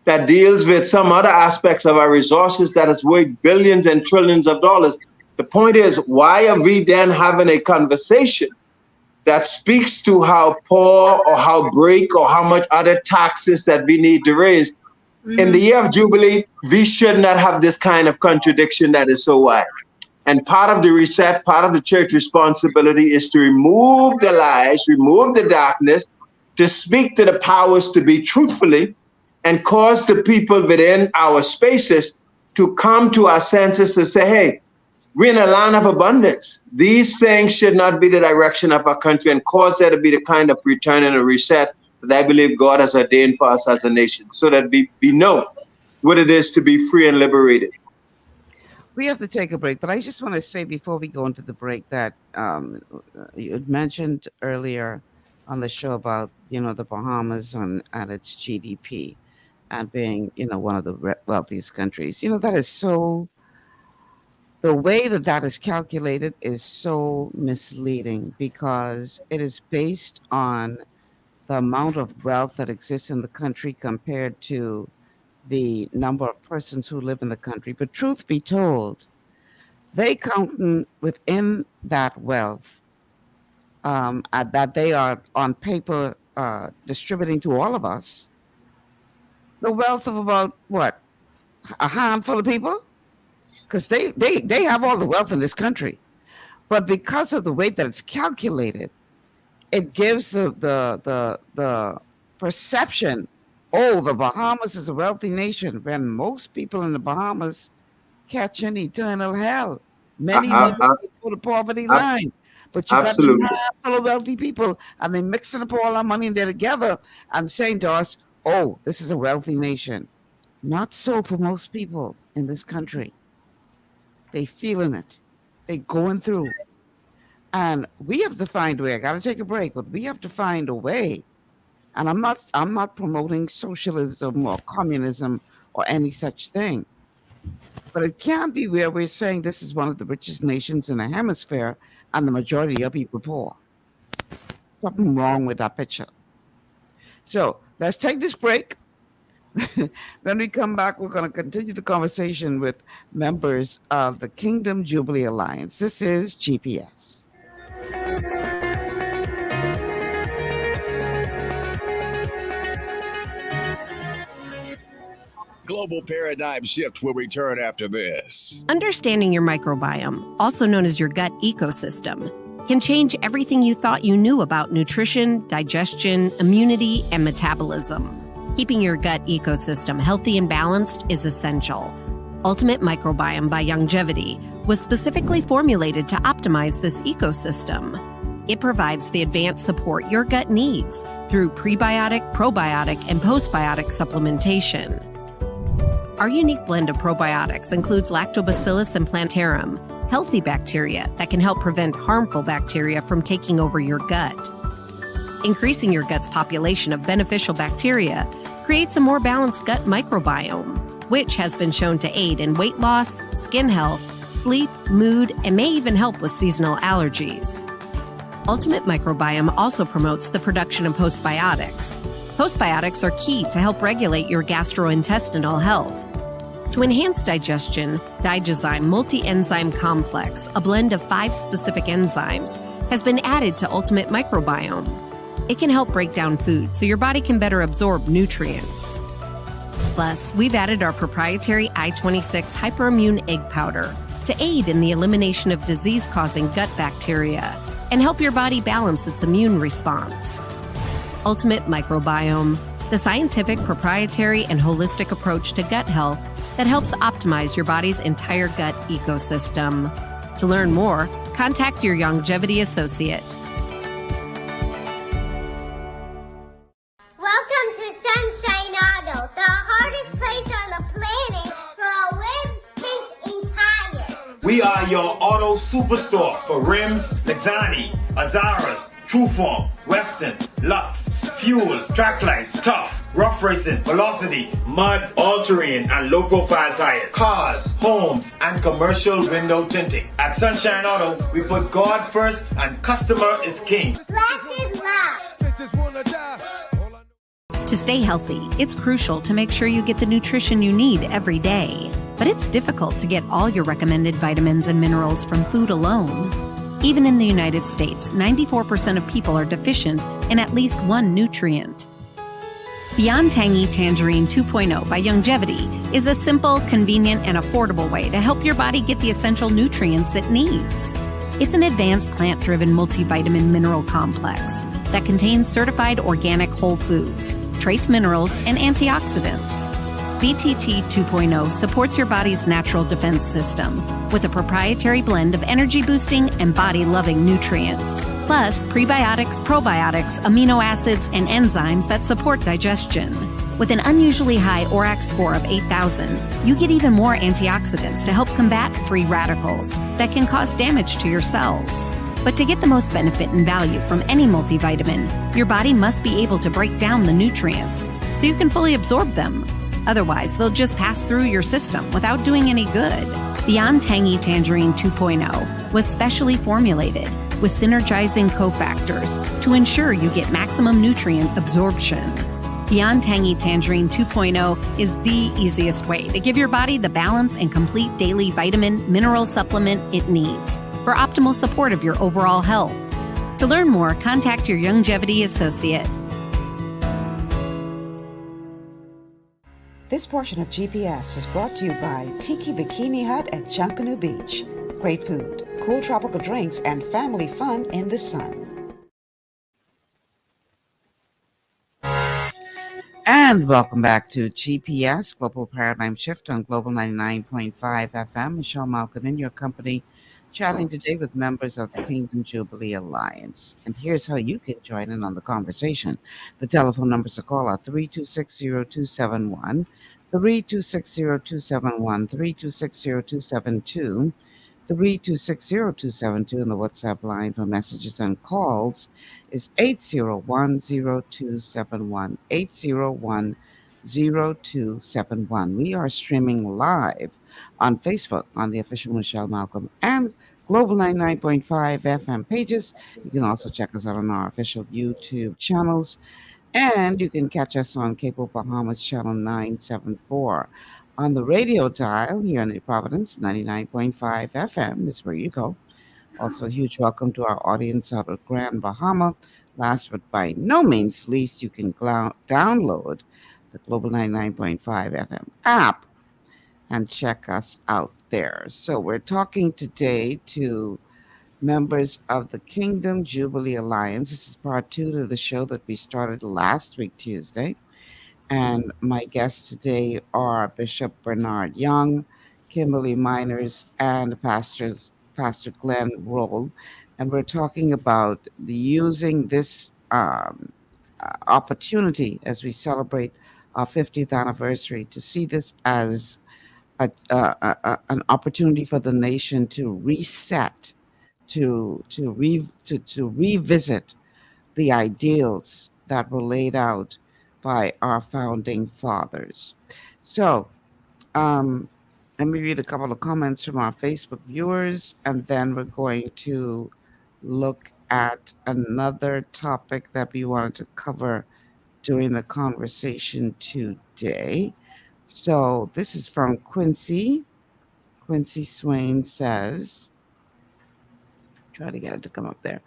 that deals with some other aspects of our resources that is worth billions and trillions of dollars. The point is, why are we then having a conversation that speaks to how poor or how break or how much other taxes that we need to raise? In the year of Jubilee, we should not have this kind of contradiction that is so wide. And part of the reset, part of the church responsibility is to remove the lies, remove the darkness, to speak to the powers to be truthfully, and cause the people within our spaces to come to our senses to say, hey, we're in a land of abundance. These things should not be the direction of our country, and cause there to be the kind of return and a reset that I believe God has ordained for us as a nation, so that we know what it is to be free and liberated. We have to take a break, but I just want to say before we go into the break that you had mentioned earlier on the show about, the Bahamas and its GDP and being, one of the wealthiest countries. That is so, the way that is calculated is so misleading, because it is based on the amount of wealth that exists in the country compared to the number of persons who live in the country. But truth be told, they count within that wealth that they are on paper distributing to all of us, the wealth of about what, a handful of people? Because they have all the wealth in this country. But because of the way that it's calculated, it gives the perception, oh, the Bahamas is a wealthy nation, when most people in the Bahamas catch an eternal hell. Many live below the poverty line. But you got a handful of wealthy people, and they're mixing up all our money there together and saying to us, oh, this is a wealthy nation. Not so for most people in this country. They feeling it. They going through. And we have to find a way. I got to take a break, but we have to find a way. And I'm not promoting socialism or communism or any such thing. But it can't be where we're saying this is one of the richest nations in the hemisphere and the majority of people poor. Something wrong with that picture. So let's take this break. When we come back, we're going to continue the conversation with members of the Kingdom Jubilee Alliance. This is GPS. Global Paradigm Shift will return after this. Understanding your microbiome, also known as your gut ecosystem, can change everything you thought you knew about nutrition, digestion, immunity, and metabolism. Keeping your gut ecosystem healthy and balanced is essential. Ultimate Microbiome by Longevity was specifically formulated to optimize this ecosystem. It provides the advanced support your gut needs through prebiotic, probiotic, and postbiotic supplementation. Our unique blend of probiotics includes Lactobacillus and Plantarum, healthy bacteria that can help prevent harmful bacteria from taking over your gut. Increasing your gut's population of beneficial bacteria creates a more balanced gut microbiome, which has been shown to aid in weight loss, skin health, sleep, mood, and may even help with seasonal allergies. Ultimate Microbiome also promotes the production of postbiotics. Postbiotics are key to help regulate your gastrointestinal health. To enhance digestion, Digizyme Multi-Enzyme Complex, a blend of 5 specific enzymes, has been added to Ultimate Microbiome. It can help break down food so your body can better absorb nutrients. Plus, we've added our proprietary I-26 Hyperimmune Egg Powder to aid in the elimination of disease-causing gut bacteria and help your body balance its immune response. Ultimate Microbiome, the scientific, proprietary, and holistic approach to gut health that helps optimize your body's entire gut ecosystem. To learn more, contact your Longevity associate. Welcome to Sunshine Auto, the hardest place on the planet We are your auto superstore for rims, Lexani, Azaras, Trueform, Western, Lux, Fuel, Trackline, Tough, Rough Racing, Velocity, Mud, All-Terrain, and low-profile tires, cars, homes, and commercial window tinting. At Sunshine Auto, we put God first and customer is king. To stay healthy, it's crucial to make sure you get the nutrition you need every day. But it's difficult to get all your recommended vitamins and minerals from food alone. Even in the United States, 94% of people are deficient in at least one nutrient. Beyond Tangy Tangerine 2.0 by Longevity is a simple, convenient, and affordable way to help your body get the essential nutrients it needs. It's an advanced plant-driven multivitamin mineral complex that contains certified organic whole foods, trace minerals, and antioxidants. BTT 2.0 supports your body's natural defense system with a proprietary blend of energy-boosting and body-loving nutrients, plus prebiotics, probiotics, amino acids, and enzymes that support digestion. With an unusually high ORAC score of 8,000, you get even more antioxidants to help combat free radicals that can cause damage to your cells. But to get the most benefit and value from any multivitamin, your body must be able to break down the nutrients so you can fully absorb them. Otherwise, they'll just pass through your system without doing any good. Beyond Tangy Tangerine 2.0 was specially formulated with synergizing cofactors to ensure you get maximum nutrient absorption. Beyond Tangy Tangerine 2.0 is the easiest way to give your body the balance and complete daily vitamin mineral supplement it needs for optimal support of your overall health. To learn more, contact your Longevity associate. This portion of GPS is brought to you by Tiki Bikini Hut at Junkanoo Beach. Great food, cool tropical drinks, and family fun in the sun. And welcome back to GPS, Global Paradigm Shift on Global 99.5 FM. Michelle Malcolm in your company, chatting today with members of the Kingdom Jubilee Alliance. And here's how you can join in on the conversation. The telephone numbers to call are 3260271, 3260271, 3260272, 3260272, and the WhatsApp line for messages and calls is 8010271, 8010271. We are streaming live on Facebook on the official Michelle Malcolm and Global 99.5 FM pages. You can also check us out on our official YouTube channels, and you can catch us on Capo Bahamas channel 974. On the radio dial here in the Providence, 99.5 FM is where you go. Also, a huge welcome to our audience out of Grand Bahama. Last but by no means least, you can download the Global 99.5 FM app and check us out there. So we're talking today to members of the Kingdom Jubilee Alliance. This is part 2 to the show that we started last week, Tuesday. And my guests today are Bishop Bernard Young, Kimberly Miners, and Pastor Glenn Roll. And we're talking about using this opportunity as we celebrate our 50th anniversary to see this as an opportunity for the nation to reset, to revisit the ideals that were laid out by our founding fathers. So let me read a couple of comments from our Facebook viewers, and then we're going to look at another topic that we wanted to cover during the conversation today. So this is from Quincy. Quincy Swain says, try to get it to come up there.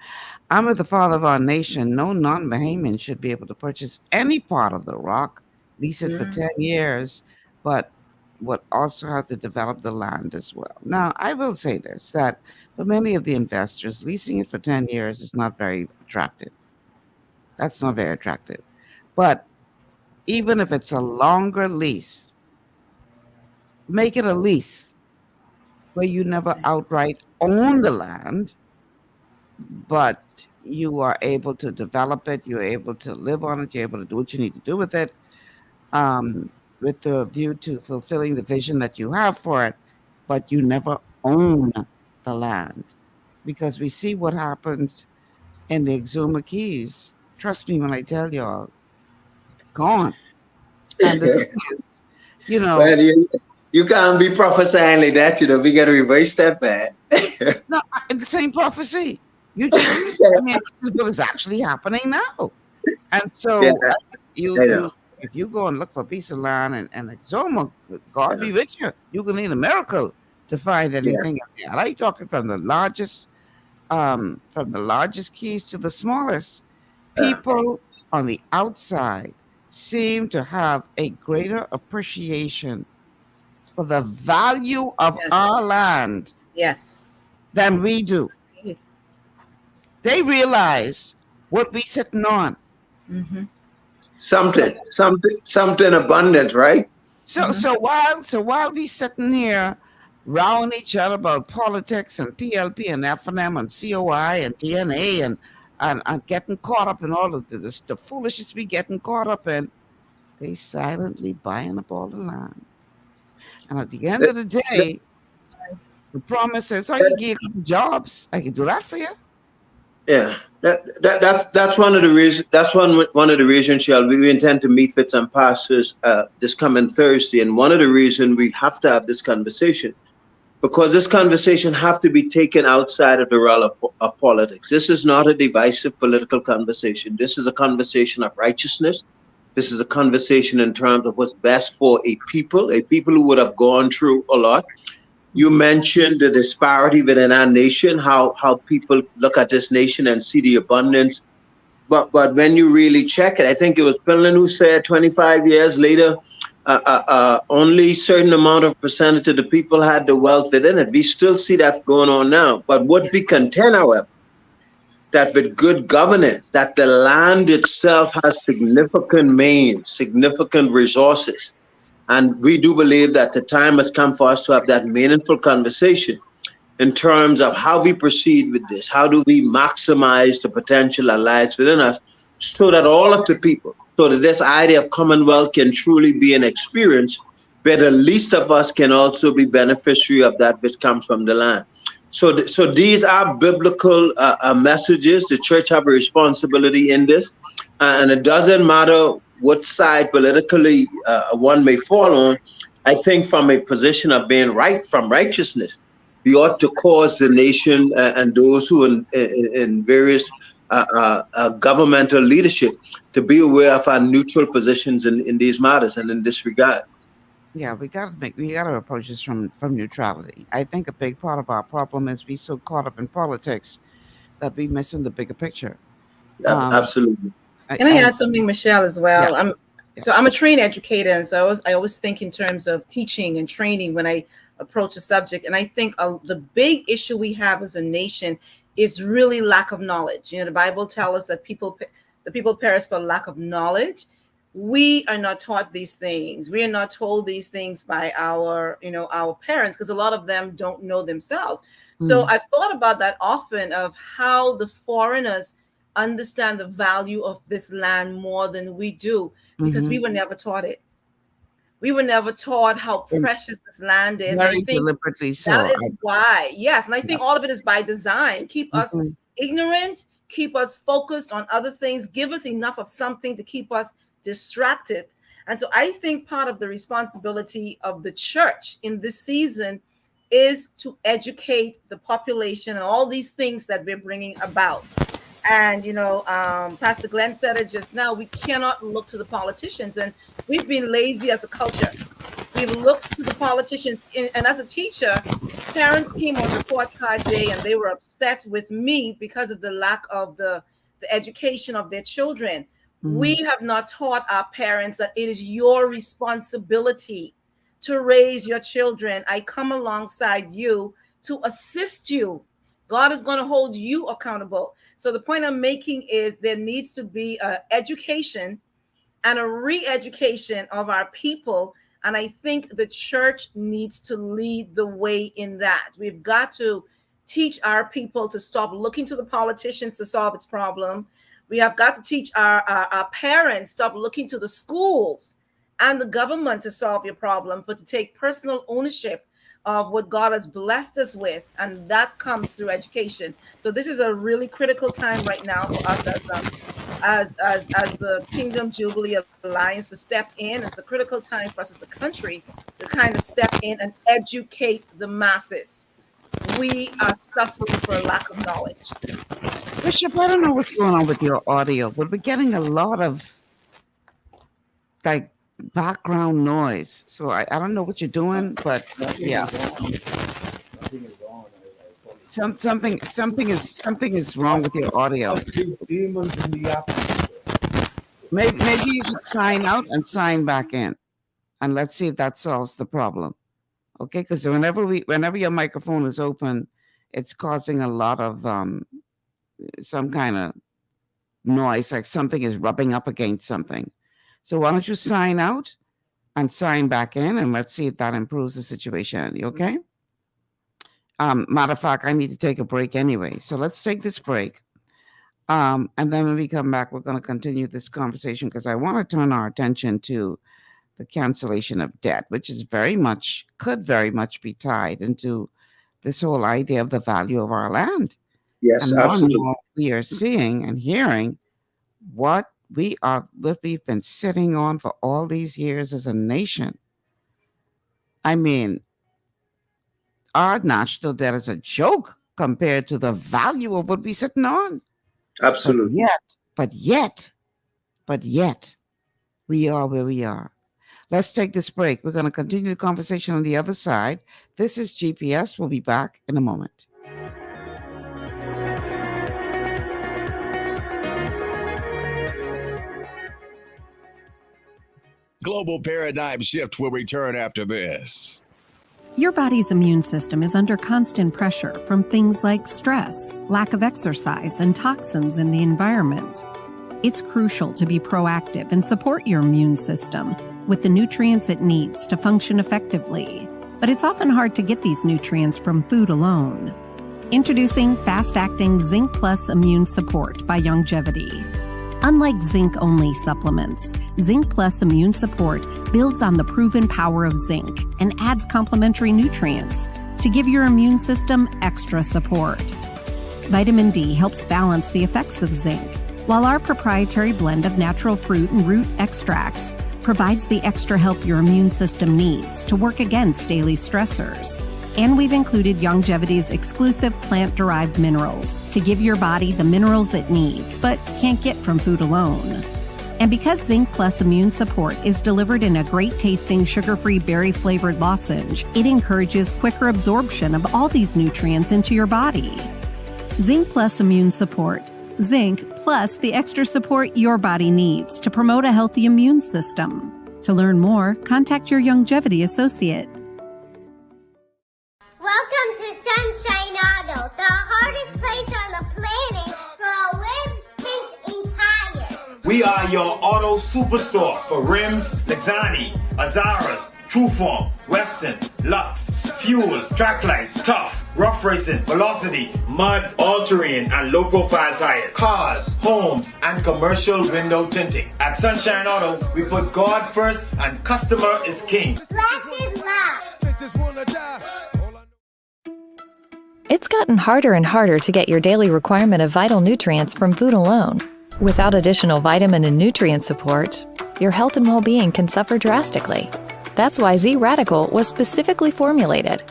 I'm with the father of our nation. No non-Bahamian should be able to purchase any part of the rock, lease it for 10 years, but would also have to develop the land as well. Now, I will say this, that for many of the investors, leasing it for 10 years is not very attractive. That's not very attractive. But even if it's a longer lease, make it a lease where you never outright own the land, but you are able to develop it, you're able to live on it, you're able to do what you need to do with it, with the view to fulfilling the vision that you have for it, but you never own the land, because we see what happens in the Exuma Keys. Trust me when I tell y'all, gone. And the thing is, you know, Well, you can't be prophesying like that, we got to reverse that, man. no, the same prophecy. You just, I mean, this is what is actually happening now. And Yeah, so I know. if you go and look for a piece of land and Exuma, God be with you. You can need a miracle to find Yeah. anything in there. And I'm talking from the largest keys to the smallest. People on the outside seem to have a greater appreciation for the value of our land Yes. than we do. They realize what we sitting on. Mm-hmm. Something abundant, right? So while we sitting here rowing each other about politics and PLP and FNM and COI and DNA and getting caught up in all of the foolishness we getting caught up in, they silently buying up all the land. And at the end of the day, the promise is, oh, you give jobs. I can do that for you. Yeah, that's one of the reasons. That's one of the reasons, Shell. We intend to meet with some pastors this coming Thursday, and one of the reasons we have to have this conversation, because this conversation have to be taken outside of the realm of politics. This is not a divisive political conversation. This is a conversation of righteousness. This is a conversation in terms of what's best for a people who would have gone through a lot. You mentioned the disparity within our nation, how people look at this nation and see the abundance. But when you really check it, I think it was Pinlan who said 25 years later, only certain amount of percentage of the people had the wealth within it. We still see that going on now. But what we contend, however, that with good governance, that the land itself has significant means, significant resources. And we do believe that the time has come for us to have that meaningful conversation in terms of how we proceed with this. How do we maximize the potential that lies within us so that all of the people, so that this idea of Commonwealth can truly be an experience where the least of us can also be beneficiary of that which comes from the land. So these are biblical messages. The church have a responsibility in this. And it doesn't matter what side politically one may fall on. I think from a position of being right, from righteousness, we ought to cause the nation and those who in various governmental leadership to be aware of our neutral positions in these matters and in this regard. Yeah, we gotta approach this from neutrality. I think a big part of our problem is we so caught up in politics that we missing the bigger picture. Absolutely. Can I add something, Michelle, as well? Yeah. So I'm a trained educator, and so I always think in terms of teaching and training when I approach a subject. And I think the big issue we have as a nation is really lack of knowledge. The Bible tells us that the people perish for lack of knowledge. We are not taught these things. We are not told these things by our parents, because a lot of them don't know themselves. So I've thought about that often, of how the foreigners understand the value of this land more than we do, because we were never taught it. We were never taught how precious this land is. Very I think deliberately so. that is why, yes, and I think all of it is by design. Keep us ignorant, keep us focused on other things, give us enough of something to keep us distracted. And so I think part of the responsibility of the church in this season is to educate the population and all these things that we're bringing about. And, Pastor Glenn said it just now, we cannot look to the politicians, and we've been lazy as a culture. We've looked to the politicians. And as a teacher, parents came on report card day and they were upset with me because of the lack of the education of their children. We have not taught our parents that it is your responsibility to raise your children. I come alongside you to assist you. God is going to hold you accountable. So the point I'm making is there needs to be an education and a re-education of our people. And I think the church needs to lead the way in that. We've got to teach our people to stop looking to the politicians to solve its problem. We have got to teach our parents, stop looking to the schools and the government to solve your problem, but to take personal ownership of what God has blessed us with, and that comes through education. So this is a really critical time right now for us as the Kingdom Jubilee Alliance to step in. It's a critical time for us as a country to kind of step in and educate the masses. We are suffering for a lack of knowledge. Bishop, I don't know what's going on with your audio, but we're getting a lot of like background noise. So I don't know what you're doing, but yeah. Something is wrong with your audio. Maybe you should sign out and sign back in, and let's see if that solves the problem. Okay, because whenever your microphone is open, it's causing a lot of some kind of noise, like something is rubbing up against something. So why don't you sign out and sign back in, and let's see if that improves the situation. Okay? Matter of fact, I need to take a break anyway. So let's take this break. And then when we come back, we're going to continue this conversation because I want to turn our attention to the cancellation of debt, which is could very much be tied into this whole idea of the value of our land. Yes, and absolutely. More we are seeing and hearing what we've been sitting on for all these years as a nation. I mean, our national debt is a joke compared to the value of what we're sitting on. Absolutely. But yet, we are where we are. Let's take this break. We're going to continue the conversation on the other side. This is GPS. We'll be back in a moment. Global Paradigm Shift will return after this. Your body's immune system is under constant pressure from things like stress, lack of exercise, and toxins in the environment. It's crucial to be proactive and support your immune system with the nutrients it needs to function effectively. But it's often hard to get these nutrients from food alone. Introducing fast-acting Zinc Plus Immune Support by Longevity. Unlike zinc-only supplements, Zinc Plus Immune Support builds on the proven power of zinc and adds complementary nutrients to give your immune system extra support. Vitamin D helps balance the effects of zinc, while our proprietary blend of natural fruit and root extracts provides the extra help your immune system needs to work against daily stressors. And we've included Longevity's exclusive plant-derived minerals to give your body the minerals it needs, but can't get from food alone. And because Zinc Plus Immune Support is delivered in a great-tasting, sugar-free, berry-flavored lozenge, it encourages quicker absorption of all these nutrients into your body. Zinc Plus Immune Support. Zinc plus the extra support your body needs to promote a healthy immune system. To learn more, contact your Longevity associate. Welcome to Sunshine Auto, the hardest place on the planet for rims, tints, and tires. We are your auto superstore for rims, Lexani, Azaras, Trueform, Western, Lux, Fuel, Tracklight, Tough, Rough Racing, Velocity, Mud, All-Terrain, and low-profile tires, cars, homes, and commercial window tinting. At Sunshine Auto, we put God first and customer is king. Blessed love. It's gotten harder and harder to get your daily requirement of vital nutrients from food alone. Without additional vitamin and nutrient support, your health and well-being can suffer drastically. That's why Z-Radical was specifically formulated.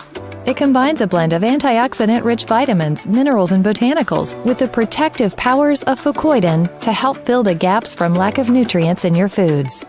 It combines a blend of antioxidant-rich vitamins, minerals, and botanicals with the protective powers of fucoidan to help fill the gaps from lack of nutrients in your foods.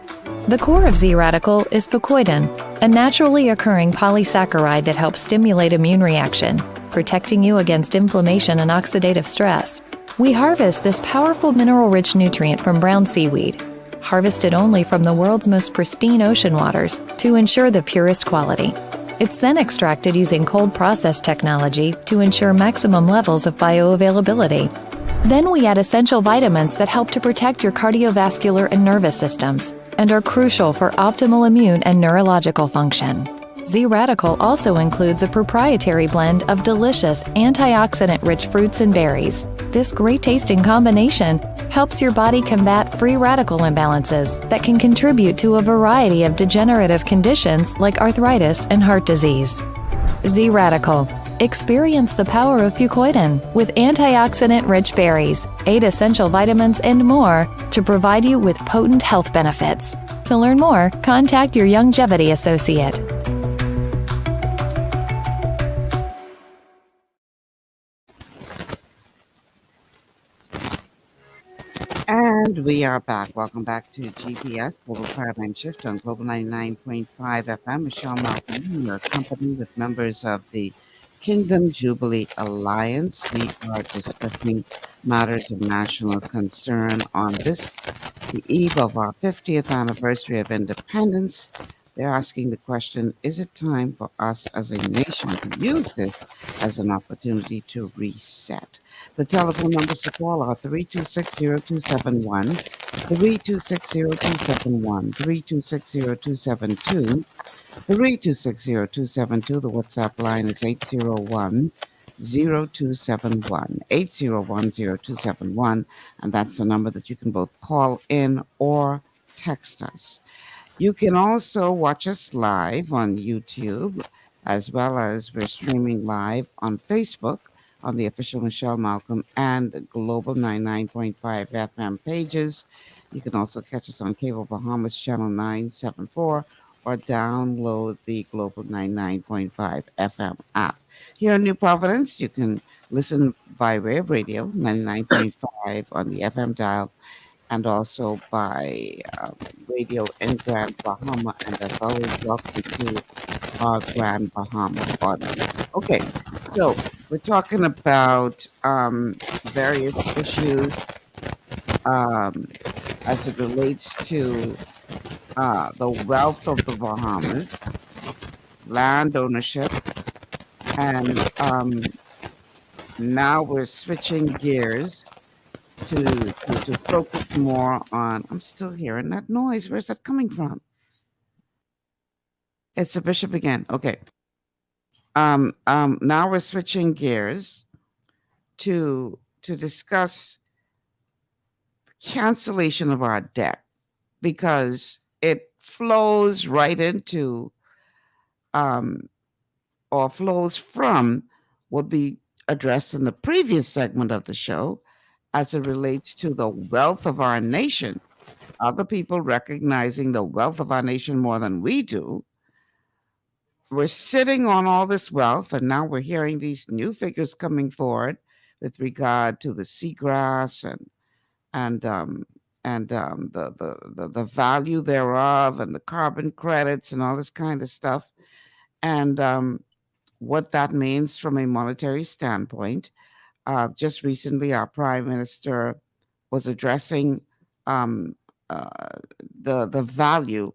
The core of Z-Radical is fucoidan, a naturally occurring polysaccharide that helps stimulate immune reaction, protecting you against inflammation and oxidative stress. We harvest this powerful mineral-rich nutrient from brown seaweed, harvested only from the world's most pristine ocean waters to ensure the purest quality. It's then extracted using cold process technology to ensure maximum levels of bioavailability. Then we add essential vitamins that help to protect your cardiovascular and nervous systems and are crucial for optimal immune and neurological function. Z-Radical also includes a proprietary blend of delicious antioxidant-rich fruits and berries. This great-tasting combination helps your body combat free radical imbalances that can contribute to a variety of degenerative conditions like arthritis and heart disease. Z Radical. Experience the power of fucoidan with antioxidant-rich berries, 8 essential vitamins, and more to provide you with potent health benefits. To learn more, contact your longevity associate. And we are back. Welcome back to GPS, Global Paradigm Shift on Global 99.5 FM. Michelle Malcolm, your company with members of the Kingdom Jubilee Alliance. We are discussing matters of national concern on this, the eve of our 50th anniversary of independence. They're asking the question, is it time for us as a nation to use this as an opportunity to reset? The telephone numbers to call are 3260271, 3260271, 3260272, 3260272. The WhatsApp line is 801 0271, 801 0271, and that's the number that you can both call in or text us. You can also watch us live on YouTube, as well as we're streaming live on Facebook on the official Michelle Malcolm and Global 99.5 FM pages. You can also catch us on Cable Bahamas Channel 974 or download the Global 99.5 FM app. Here in New Providence, you can listen by way of radio, 99.5 on the FM dial, and also by radio in Grand Bahama. And as always, welcome to our Grand Bahama audience. Okay, so we're talking about various issues as it relates to the wealth of the Bahamas, land ownership, and now we're switching gears to focus more on. I'm still hearing that noise. Where's that coming from? It's a bishop again. Okay. Now we're switching gears to discuss cancellation of our debt, because it flows right into or flows from what we addressed in the previous segment of the show as it relates to the wealth of our nation. Other people recognizing the wealth of our nation more than we do. We're sitting on all this wealth, and now we're hearing these new figures coming forward with regard to the seagrass and the value thereof, and the carbon credits and all this kind of stuff, and what that means from a monetary standpoint. Just recently, our Prime Minister was addressing the value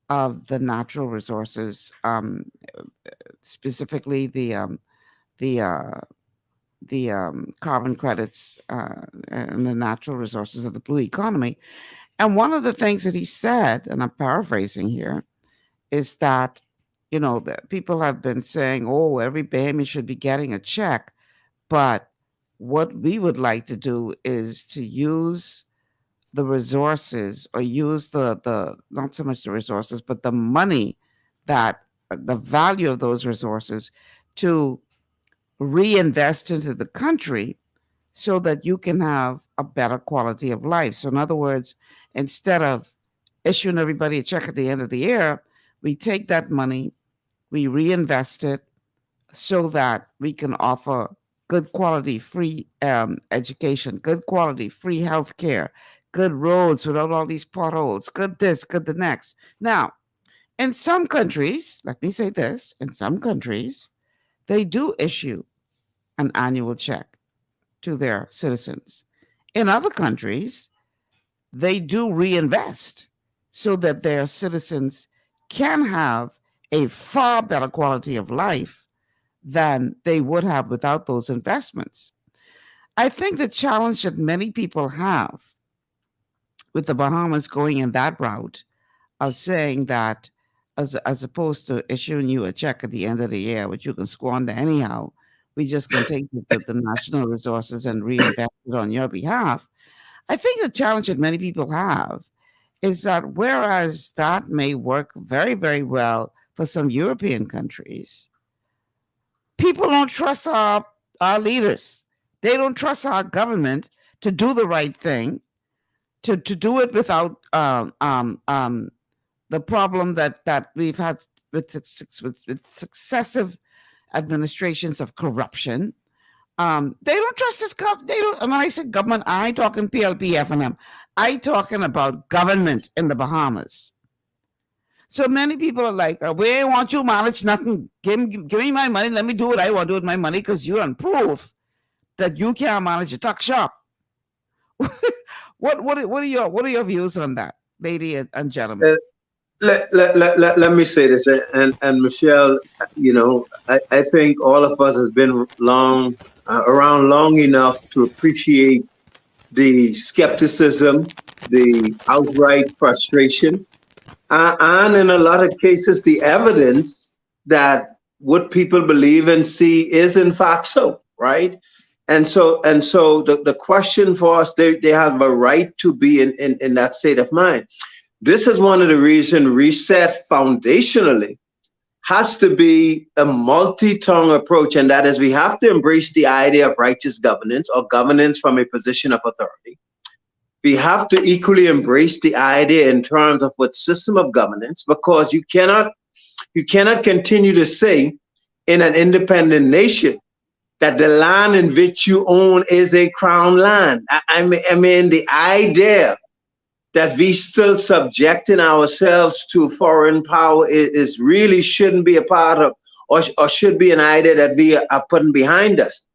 of the natural resources, specifically the carbon credits and the natural resources of the blue economy. And one of the things that he said, and I'm paraphrasing here, is that, that people have been saying, oh, every Bahamian should be getting a check. But what we would like to do is to use the resources, or use the not so much the resources, but the money, that the value of those resources, to reinvest into the country so that you can have a better quality of life. So in other words, instead of issuing everybody a check at the end of the year, we take that money, we reinvest it so that we can offer good quality free education, good quality free health care, good roads without all these potholes, good this, good the next. Now, in some countries, let me say this, in some countries, they do issue an annual check to their citizens. In other countries, they do reinvest so that their citizens can have a far better quality of life than they would have without those investments. I think the challenge that many people have with the Bahamas going in that route of saying that, as opposed to issuing you a check at the end of the year, which you can squander anyhow, we just can take the national resources and reinvest it on your behalf. I think the challenge that many people have is that whereas that may work very, very well for some European countries, People don't trust our leaders. They don't trust our government to do the right thing, to do it without the problem that we've had with successive administrations of corruption. They don't trust this government. They don't. When I say government, I ain't talking PLP, FNM. I talking about government in the Bahamas. So many people are like, we ain't want you manage nothing. Give me my money. Let me do what I want to do with my money because you're on proof that you can't manage a tuck shop. What are your views on that, lady and gentlemen? Let me say this, and Michelle, I think all of us has been around long enough to appreciate the skepticism, the outright frustration, and in a lot of cases, the evidence that what people believe and see is in fact so, right? And so the question for us, they have a right to be in that state of mind. This is one of the reasons reset foundationally has to be a multi-tongue approach, and that is we have to embrace the idea of righteous governance or governance from a position of authority. We have to equally embrace the idea in terms of what system of governance, because you cannot continue to say in an independent nation that the land in which you own is a crown land. I mean the idea that we still subjecting ourselves to foreign power is really shouldn't be a part of, or should be an idea that we are putting behind us.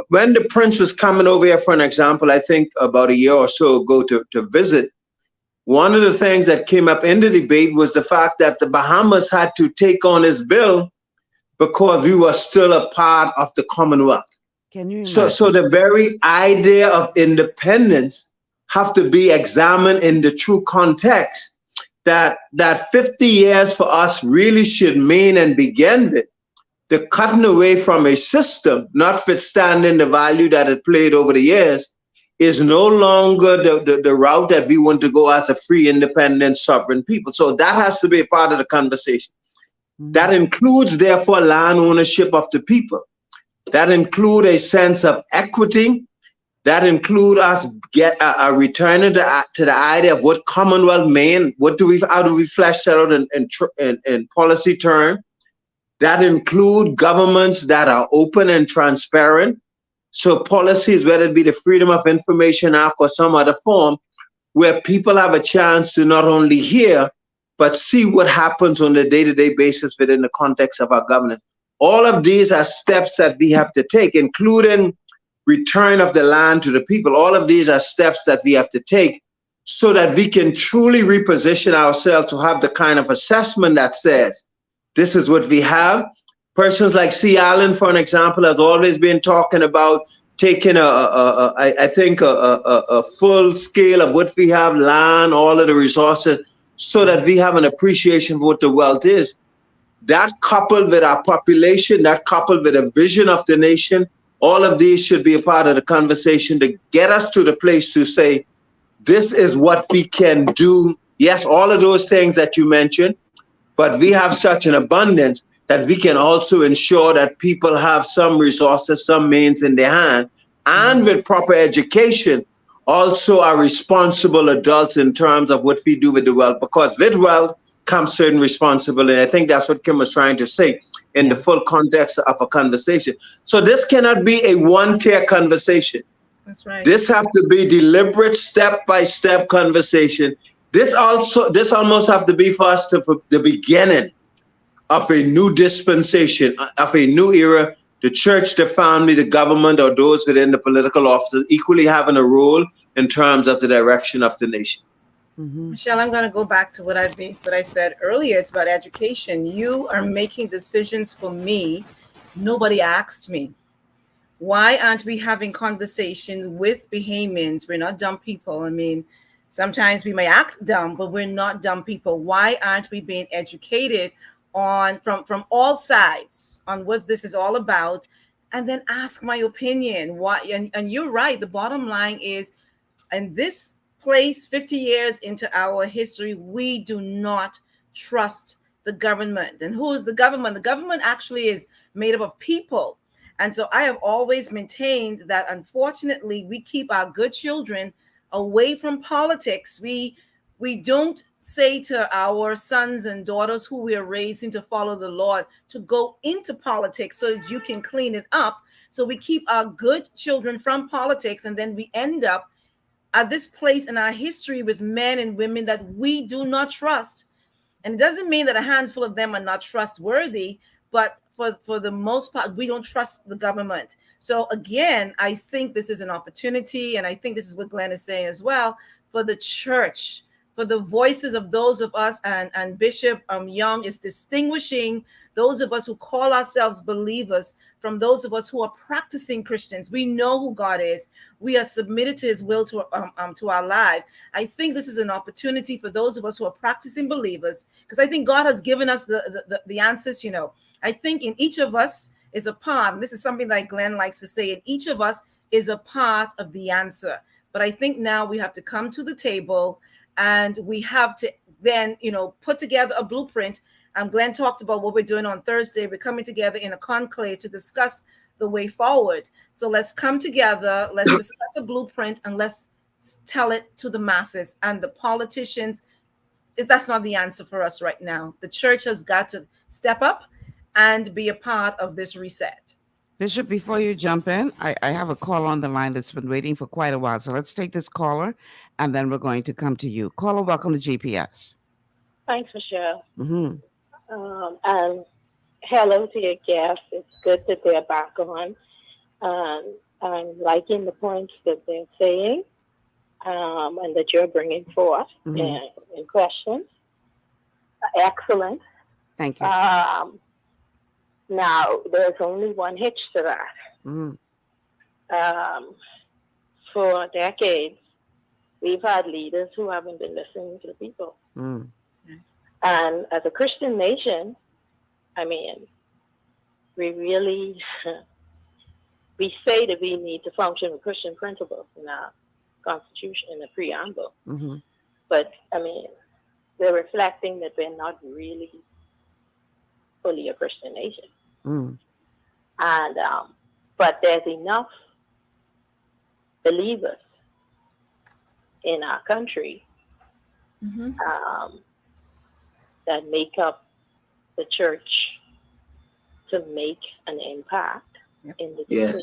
When the prince was coming over here, for an example, I think about a year or so ago to visit, one of the things that came up in the debate was the fact that the Bahamas had to take on this bill because we were still a part of the Commonwealth. So the very idea of independence have to be examined in the true context that 50 years for us really should mean and begin with the cutting away from a system, notwithstanding the value that it played over the years, is no longer the route that we want to go as a free, independent, sovereign people. So that has to be a part of the conversation. That includes, therefore, land ownership of the people. That includes a sense of equity. That includes us returning to the idea of what Commonwealth mean. How do we flesh that out in policy terms? That include governments that are open and transparent. So policies, whether it be the Freedom of Information Act or some other form, where people have a chance to not only hear, but see what happens on a day-to-day basis within the context of our governance. All of these are steps that we have to take, including return of the land to the people. All of these are steps that we have to take so that we can truly reposition ourselves to have the kind of assessment that says, this is what we have. Persons like C. Allen, for an example, has always been talking about taking I think a full scale of what we have, land, all of the resources, so that we have an appreciation for what the wealth is. That coupled with our population, that coupled with a vision of the nation, all of these should be a part of the conversation to get us to the place to say, this is what we can do. Yes, all of those things that you mentioned, but we have such an abundance that we can also ensure that people have some resources, some means in their hand, and with proper education, also are responsible adults in terms of what we do with the wealth, because with wealth comes certain responsibility. I think that's what Kim was trying to say in the full context of a conversation. So this cannot be a one-tier conversation. That's right. This have to be deliberate, step-by-step conversation. This almost have to be for us the beginning of a new dispensation, of a new era. The church, the family, the government, or those within the political offices equally having a role in terms of the direction of the nation. Michelle, I'm going to go back to what I said earlier. It's about education. You are making decisions for me. Nobody asked me. Why aren't we having conversations with Bahamians? We're not dumb people. I mean, sometimes we may act dumb, but we're not dumb people. Why aren't we being educated on from all sides on what this is all about, and then ask my opinion? Why? And you're right. The bottom line is, in this place, 50 years into our history, we do not trust the government. And who is the government? The government actually is made up of people. And so I have always maintained that unfortunately we keep our good children away from politics. We don't say to our sons and daughters who we are raising to follow the Lord to go into politics so that you can clean it up. So we keep our good children from politics, and then we end up at this place in our history with men and women that we do not trust. And it doesn't mean that a handful of them are not trustworthy, but for the most part, we don't trust the government. So again, I think this is an opportunity, and I think this is what Glenn is saying as well, for the church, for the voices of those of us, and Bishop Young is distinguishing those of us who call ourselves believers from those of us who are practicing Christians. We know who God is. We are submitted to his will to our lives. I think this is an opportunity for those of us who are practicing believers, because I think God has given us the answers. I think in each of us is a part, and this is something that Glenn likes to say, in each of us is a part of the answer. But I think now we have to come to the table, and we have to then, put together a blueprint. Glenn talked about what we're doing on Thursday. We're coming together in a conclave to discuss the way forward. So let's come together, let's discuss a blueprint, and let's tell it to the masses. And the politicians, that's not the answer for us right now. The church has got to step up and be a part of this reset. Bishop, before you jump in, I have a caller on the line that's been waiting for quite a while. So let's take this caller, and then we're going to come to you. Caller, welcome to GPS. Thanks, Michelle. Mm-hmm. And hello to your guests. It's good that they're back on. I'm liking the points that they're saying, and that you're bringing forth in questions. Excellent. Thank you. Now, there's only one hitch to that. For decades, we've had leaders who haven't been listening to the people. And as a Christian nation, I mean, we say that we need to function with Christian principles in our Constitution, in the preamble. But, I mean, we're reflecting that we're not really fully a Christian nation. And but there's enough believers in our country that make up the church to make an impact in the decision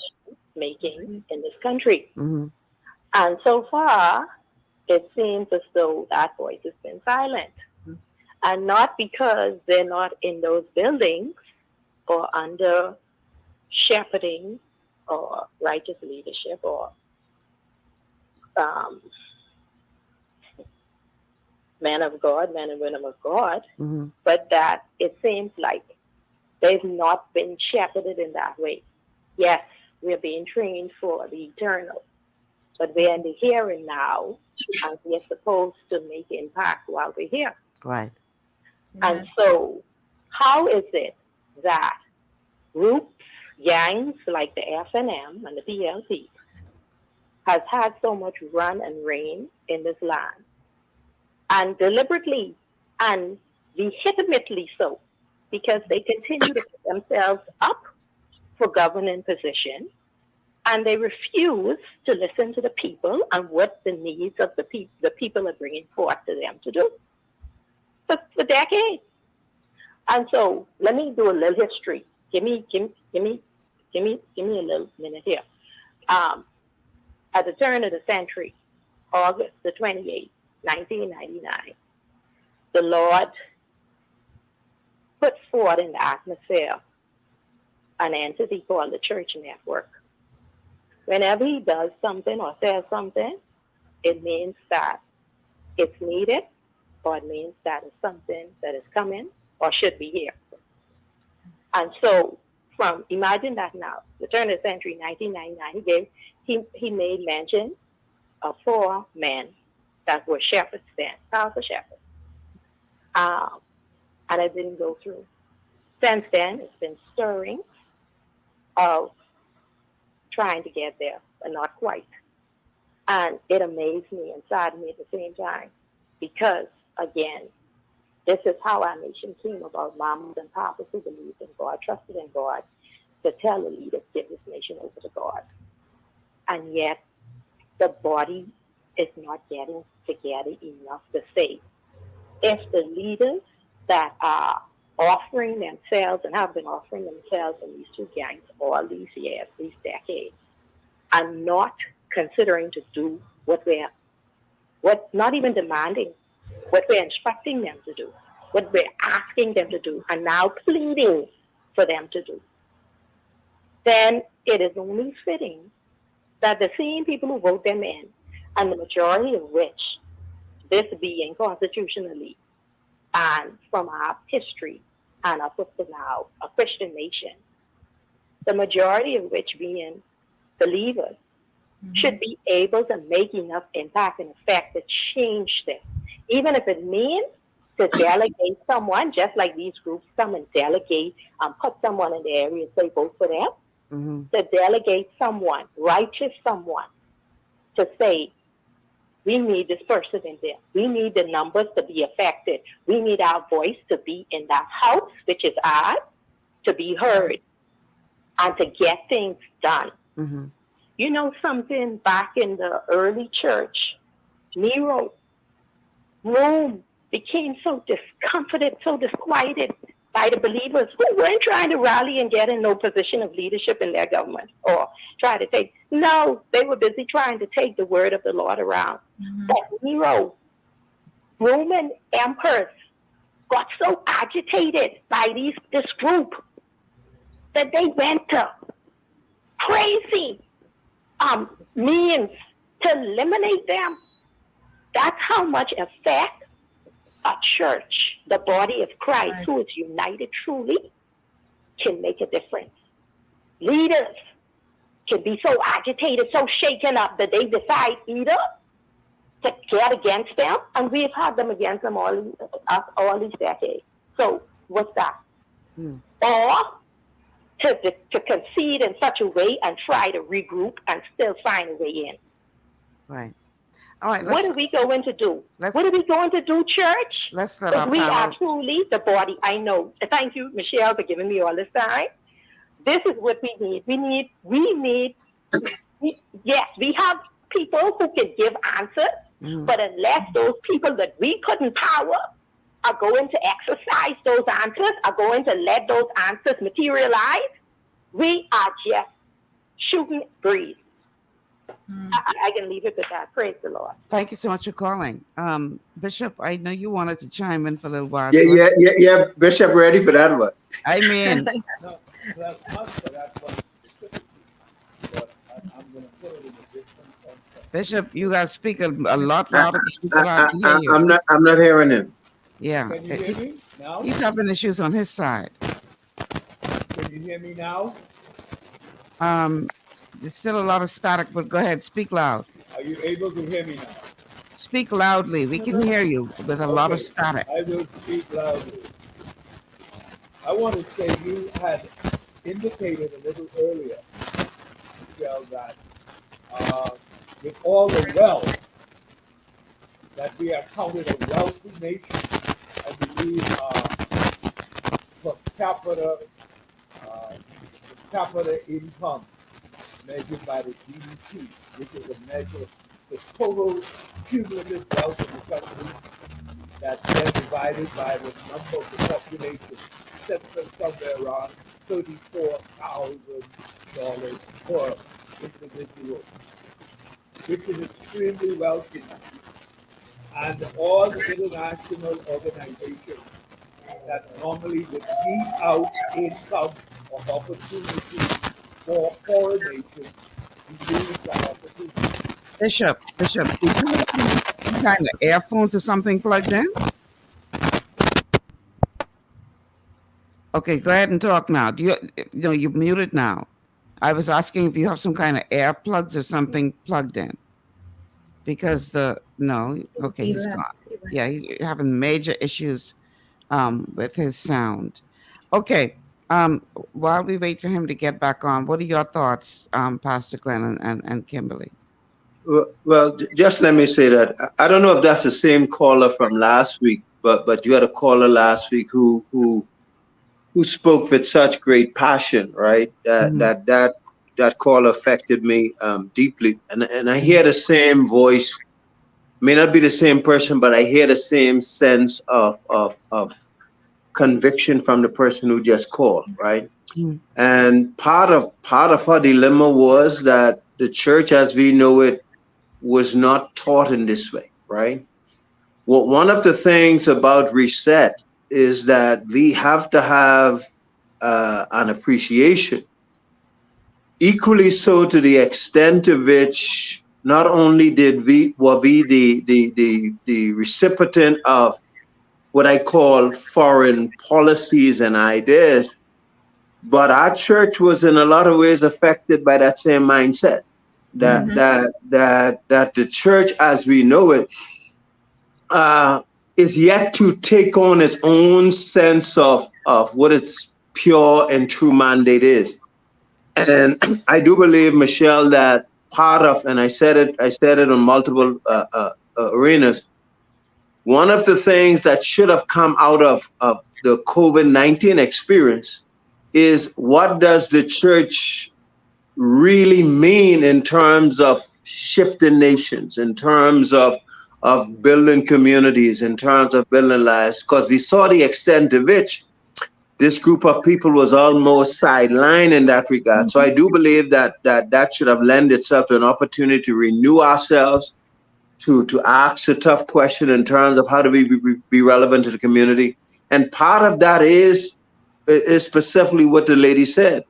making in this country. And so far, it seems as though that voice has been silent. And not because they're not in those buildings or under shepherding or righteous leadership or men of God, men and women of God, but that it seems like they've not been shepherded in that way. Yes, we're being trained for the eternal, but we're in the here and now, and we're supposed to make impact while we're here. Right. And so, how is it that groups, gangs like the FNM and the PLC has had so much run and reign in this land, and deliberately and legitimately so, because they continue to put themselves up for governing position, and they refuse to listen to the people and what the needs of the people are bringing forth to them to do for decades. And so let me do a little history. Give me a little minute here. At the turn of the century, August the 28th, 1999, the Lord put forth in the atmosphere an entity called the Church Network. Whenever he does something or says something, it means that it's needed, or it means that it's something that is coming or should be here. And so, imagine that now, the turn of the century, 1999, he made mention of 4 men that were shepherds then, powerful shepherds. And it didn't go through. Since then, it's been stirring of trying to get there, but not quite. And it amazed me and saddened me at the same time, because, again, This is how our nation came about. Mamas and papas who believed in God, trusted in God, to tell the leaders, give this nation over to God. And yet, the body is not getting together enough to say, if the leaders that are offering themselves and have been offering themselves in these two gangs all these years, these decades, are not considering to do what not even demanding, what we're instructing them to do, what we're asking them to do, and now pleading for them to do, then it is only fitting that the same people who vote them in, and the majority of which, this being constitutionally and from our history and up to now, a Christian nation, the majority of which being believers, should be able to make enough impact and effect to change this. Even if it means to delegate someone, just like these groups come and delegate and put someone in the area and say vote for them, to delegate someone, righteous someone, to say, we need this person in there. We need the numbers to be affected. We need our voice to be in that house, which is ours, to be heard and to get things done. You know something, back in the early church, Nero, Rome became so discomforted, so disquieted by the believers who weren't trying to rally and get in no position of leadership in their government or try to take. No, they were busy trying to take the word of the Lord around. But Nero, Roman emperors, got so agitated by this group that they went to crazy means to eliminate them. That's how much effect a church, the body of Christ, who is united truly, can make a difference. Leaders can be so agitated, so shaken up that they decide either to get against them, and we've had them against them all these decades. So what's that? Or to concede in such a way and try to regroup and still find a way in. Right. All right. What are we going to do? What are we going to do, church? Let's let our we panel. are truly the body. I know. Thank you, Michelle, for giving me all this time. This is what we need. Yes, we have people who can give answers, but unless those people that we put in power are going to exercise those answers, are going to let those answers materialize, we are just shooting breeze. I can leave it at that. Praise the Lord. Thank you so much for calling. Bishop, I know you wanted to chime in for a little while. Yeah. Bishop, ready for that one. I mean, No, that's not for that one specifically, but I'm going to put it in a different context. Bishop, you got to speak a lot louder. I'm not hearing him. Yeah. Can you hear me now? He's having issues on his side. Can you hear me now? There's still a lot of static, but go ahead, speak loud. Are you able to hear me now? Speak loudly. We can hear you with a lot of static. I will speak loudly. I want to say you had indicated a little earlier, Michelle, that with all the wealth, that we are counted a wealthy nation. I believe per capita income measured by the GDP, which is a measure of the total cumulative wealth of the country, that's then divided by the number of the population, sets them somewhere around $34,000 per individual, which is extremely wealthy. And all the international organizations that normally would give out income or opportunity for foreign nations to use that opportunity. Bishop, do you have some kind of earphones or something plugged in? Okay, go ahead and talk now. You're muted now. I was asking if you have some kind of ear plugs or something plugged in. Because he's gone. Yeah, he's having major issues with his sound. Okay, while we wait for him to get back on, what are your thoughts, Pastor Glenn and Kimberly? Just let me say that I don't know if that's the same caller from last week, but you had a caller last week who spoke with such great passion, right? That call affected me deeply, and I hear the same voice. May not be the same person, but I hear the same sense of conviction from the person who just called, right? And part of her dilemma was that the church as we know it was not taught in this way, right? Well, one of the things about reset is that we have to have an appreciation, equally so to the extent to which not only did we were we the recipient of what I call foreign policies and ideas, but our church was in a lot of ways affected by that same mindset. That the church as we know it uh, is yet to take on its own sense of what its pure and true mandate is. And I do believe, Michelle, that part of, and I said it on multiple arenas. One of the things that should have come out of the COVID-19 experience is what does the church really mean in terms of shifting nations, in terms of building communities, in terms of building lives, because we saw the extent to which this group of people was almost sidelined in that regard. So I do believe that should have lent itself to an opportunity to renew ourselves, to ask a tough question in terms of how do we be relevant to the community. And part of that is specifically what the lady said,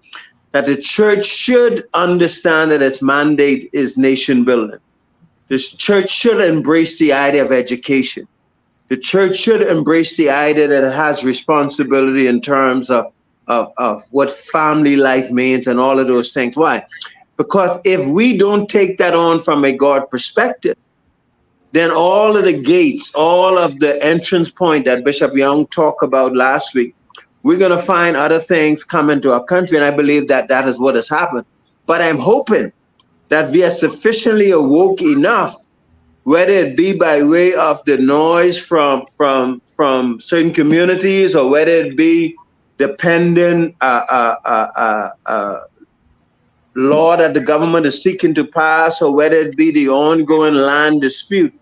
that the church should understand that its mandate is nation building. This church should embrace the idea of education. The church should embrace the idea that it has responsibility in terms of what family life means and all of those things. Why? Because if we don't take that on from a God perspective, then all of the gates, all of the entrance point that Bishop Young talked about last week, we're going to find other things coming to our country. And I believe that is what has happened. But I'm hoping that we are sufficiently awoke enough, whether it be by way of the noise from certain communities, or whether it be the pending law that the government is seeking to pass, or whether it be the ongoing land dispute,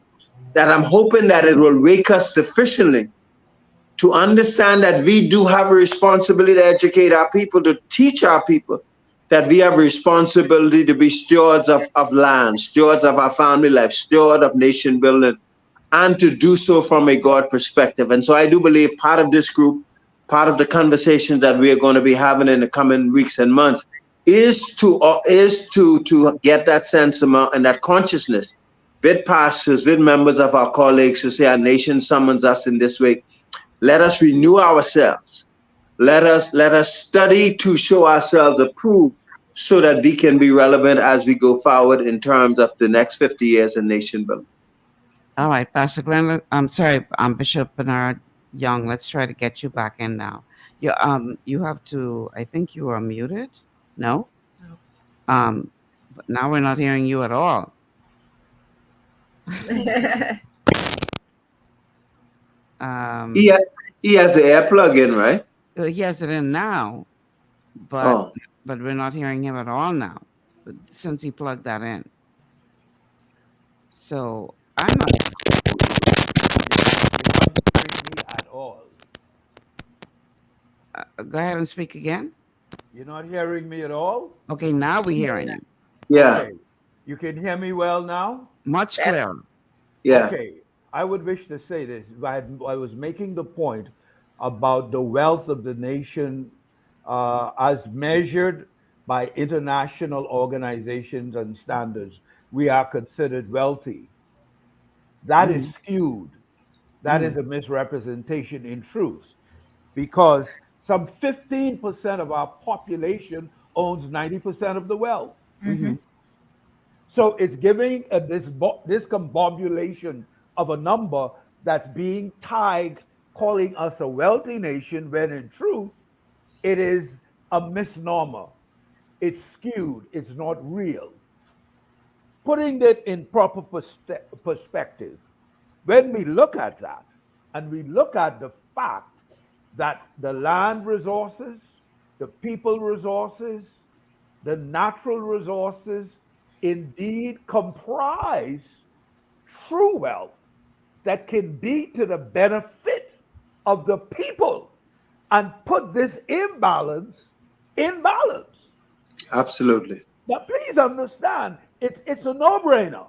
that I'm hoping that it will wake us sufficiently to understand that we do have a responsibility to educate our people, to teach our people that we have a responsibility to be stewards of land, stewards of our family life, steward of nation building, and to do so from a God perspective. And so I do believe part of this group, part of the conversations that we are going to be having in the coming weeks and months is to get that sense and that consciousness with pastors, with members of our colleagues who say our nation summons us in this way. Let us renew ourselves. Let us study to show ourselves approved so that we can be relevant as we go forward in terms of the next 50 years in nation building. All right, Pastor Glenn. I'm sorry, Bishop Bernard Young. Let's try to get you back in now. You have to. I think you are muted. No. But now we're not hearing you at all. He has the air plug in, right? He has it in now, but we're not hearing him at all now, since he plugged that in. So I'm not hearing me at all. Go ahead and speak again. You're not hearing me at all? Okay, now we're hearing you. Yeah. Okay. You can hear me well now? Much clearer. Yeah. Okay. I would wish to say this. I was making the point about the wealth of the nation as measured by international organizations and standards. We are considered wealthy. That is skewed. That is a misrepresentation in truth, because some 15% of our population owns 90% of the wealth. So it's giving this discombobulation of a number that's being tied, calling us a wealthy nation, when in truth, it is a misnomer. It's skewed. It's not real. putting it in proper perspective, when we look at that and we look at the fact that the land resources, the people resources, the natural resources indeed comprise true wealth that can be to the benefit of the people and put this imbalance in balance. Absolutely. Now, please understand, it's a no-brainer.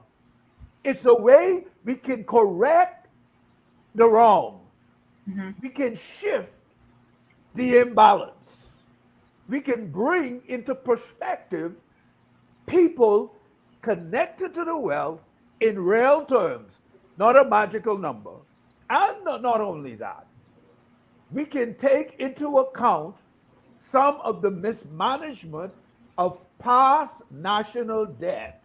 It's a way we can correct the wrong. We can shift the imbalance. We can bring into perspective people connected to the wealth in real terms, not a magical number. And not only that, we can take into account some of the mismanagement of past national debts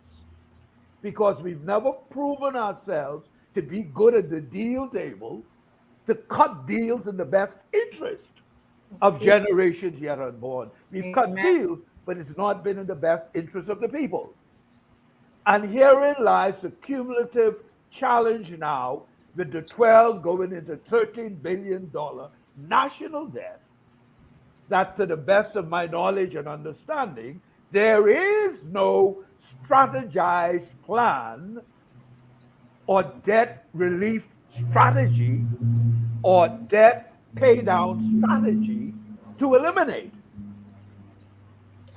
because we've never proven ourselves to be good at the deal table to cut deals in the best interest of generations yet unborn. We've cut deals, but it's not been in the best interest of the people. And herein lies the cumulative challenge now with the 12 going into $13 billion national debt, that to the best of my knowledge and understanding, there is no strategized plan or debt relief strategy or debt pay down strategy to eliminate.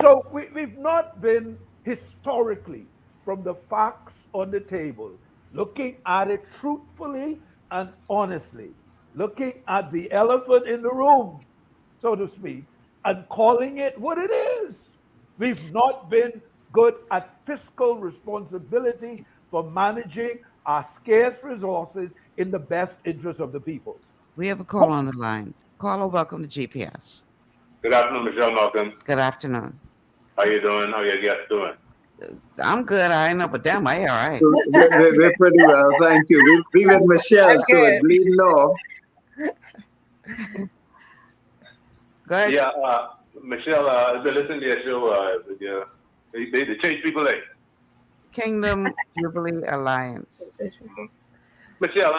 So we've not been historically, from the facts on the table, looking at it truthfully and honestly, looking at the elephant in the room, so to speak, and calling it what it is. We've not been good at fiscal responsibility for managing our scarce resources in the best interest of the people. We have a call on the line. Caller, welcome to GPS. Good afternoon, Michelle Malcolm. Good afternoon. How you doing? How your guests doing? I'm good. I know, but damn, I all right. We're pretty well, thank you. We with Michelle, so it's bleeding off. Go ahead. Yeah, Michelle, I've been listening to your show. They change people like Kingdom Jubilee Alliance. Michelle,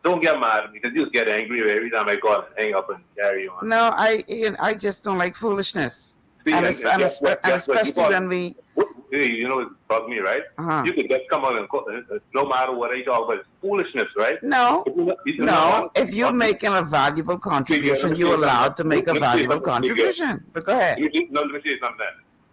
don't get mad at me because you get angry every time I call and hang up and carry on. No, I just don't like foolishness. See, and especially when we... You know, it bugged me, right? You could just come on and call, no matter what I talk about, it's foolishness, right? No, if you're making a valuable contribution, you're allowed to make a valuable contribution. But go ahead. Let me say something.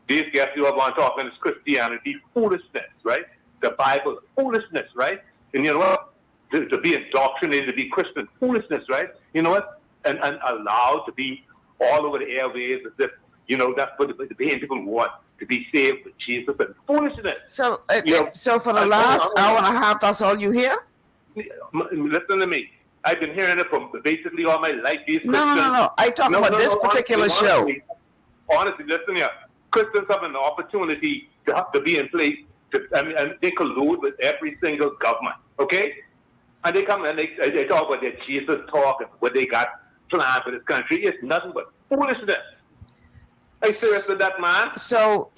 These guys you are talking is Christianity, foolishness, right? The Bible, foolishness, right? And you know what? To be indoctrinated, to be Christian, foolishness, right? You know what? And allowed to be all over the airways as if, that's what the people want. To be saved with Jesus and foolishness. So, so for the last hour and a half, that's all you hear? Listen to me. I've been hearing it from basically all my life. No. I talk about this particular show. Honestly, listen here. Christians have an opportunity to be in place, and they collude with every single government, okay? And they come and they talk about their Jesus talk and what they got planned for this country. It's nothing but foolishness. Are you serious with that, man? So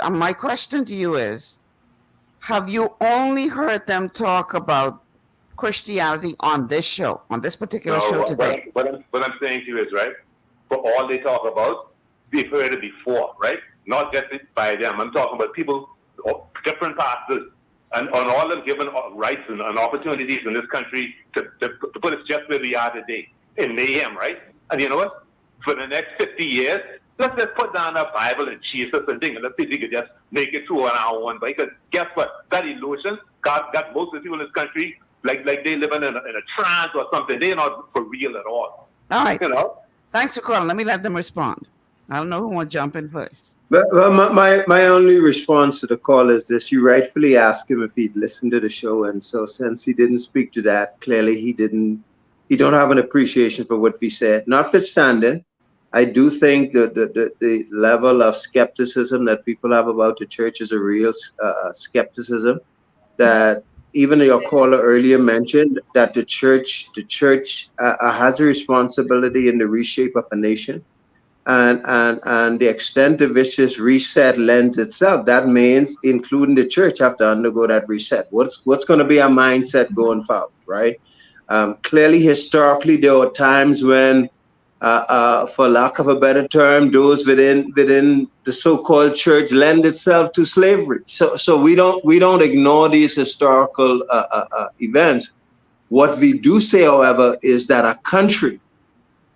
my question to you is, have you only heard them talk about Christianity on this show, on this particular show today? What I'm saying to you is, right, for all they talk about, we've heard it before, right? Not just by them. I'm talking about people, different pastors, and on all them given rights and opportunities in this country to put us just where we are today, in mayhem, right? And you know what? For the next 50 years, let's just put down the Bible and Jesus and things, and let's see if we can just make it through on our own. Because guess what? That illusion got most of the people in this country like they living in a trance or something. They're not for real at all. All right. Thanks for calling. Let me let them respond. I don't know who wants to jump in first. Well, my only response to the call is this. You rightfully asked him if he'd listened to the show, and so since he didn't speak to that, clearly he don't have an appreciation for what we said. Notwithstanding, I do think that the level of skepticism that people have about the church is a real skepticism. That even your caller earlier mentioned that the church has a responsibility in the reshape of a nation. and the extent to which this reset lends itself, that means including the church have to undergo that reset. What's going to be our mindset going forward, right? Clearly, historically, there were times when, for lack of a better term, those within the so-called church lend itself to slavery. So we don't ignore these historical events. What we do say, however, is that a country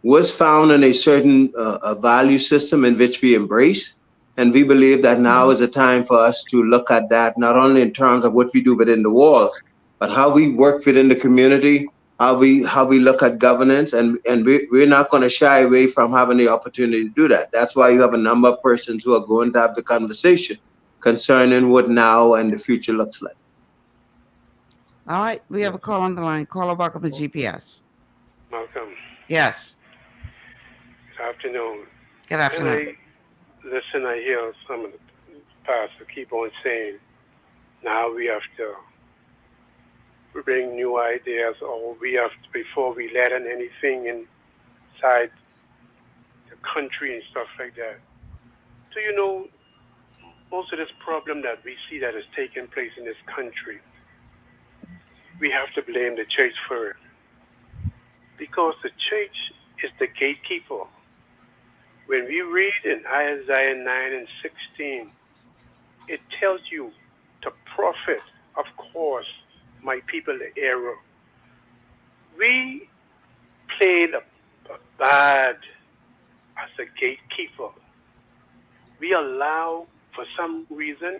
was found in a certain value system in which we embrace. And we believe that now is a time for us to look at that, not only in terms of what we do within the walls, but how we work within the community, how we look at governance. And we're not going to shy away from having the opportunity to do that. That's why you have a number of persons who are going to have the conversation concerning what now and the future looks like. All right, we have a call on the line. Caller, welcome to GPS. Malcolm. Yes. Good afternoon. Good afternoon. And I hear some of the pastors keep on saying, now we have to bring new ideas, or we have to, before we let in anything inside the country and stuff like that. Do you know, most of this problem that we see that is taking place in this country, we have to blame the church for it. Because the church is the gatekeeper. When we read in Isaiah 9 and 16, it tells you to profit, of course, my people the error. We played a bad as a gatekeeper. We allow, for some reason,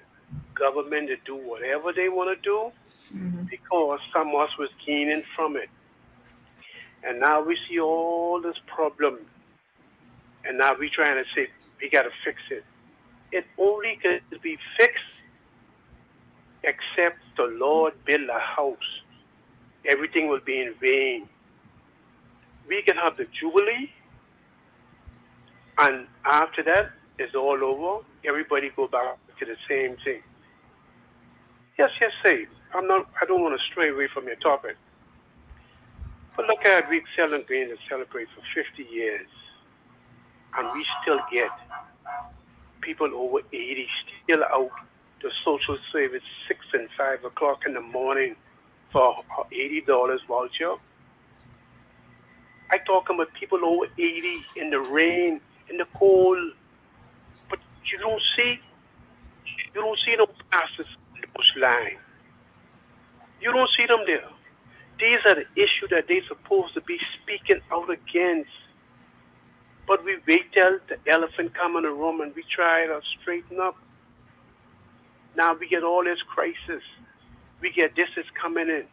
government to do whatever they want to do because some of us was gaining from it. And now we see all this problem. And now we're trying to say, we got to fix it. It only can be fixed except the Lord build a house. Everything will be in vain. We can have the Jubilee, and after that, it's all over. Everybody go back to the same thing. Yes, say. I don't want to stray away from your topic. But look at we going to celebrate for 50 years. And we still get people over 80 still out to social service 6 and 5 o'clock in the morning for $80 voucher. I talk about people over 80 in the rain, in the cold. But you don't see no pastors in the bush line. You don't see them there. These are the issues that they're supposed to be speaking out against. But we wait till the elephant come in the room and we try to straighten up. Now we get all this crisis. We get this is coming in.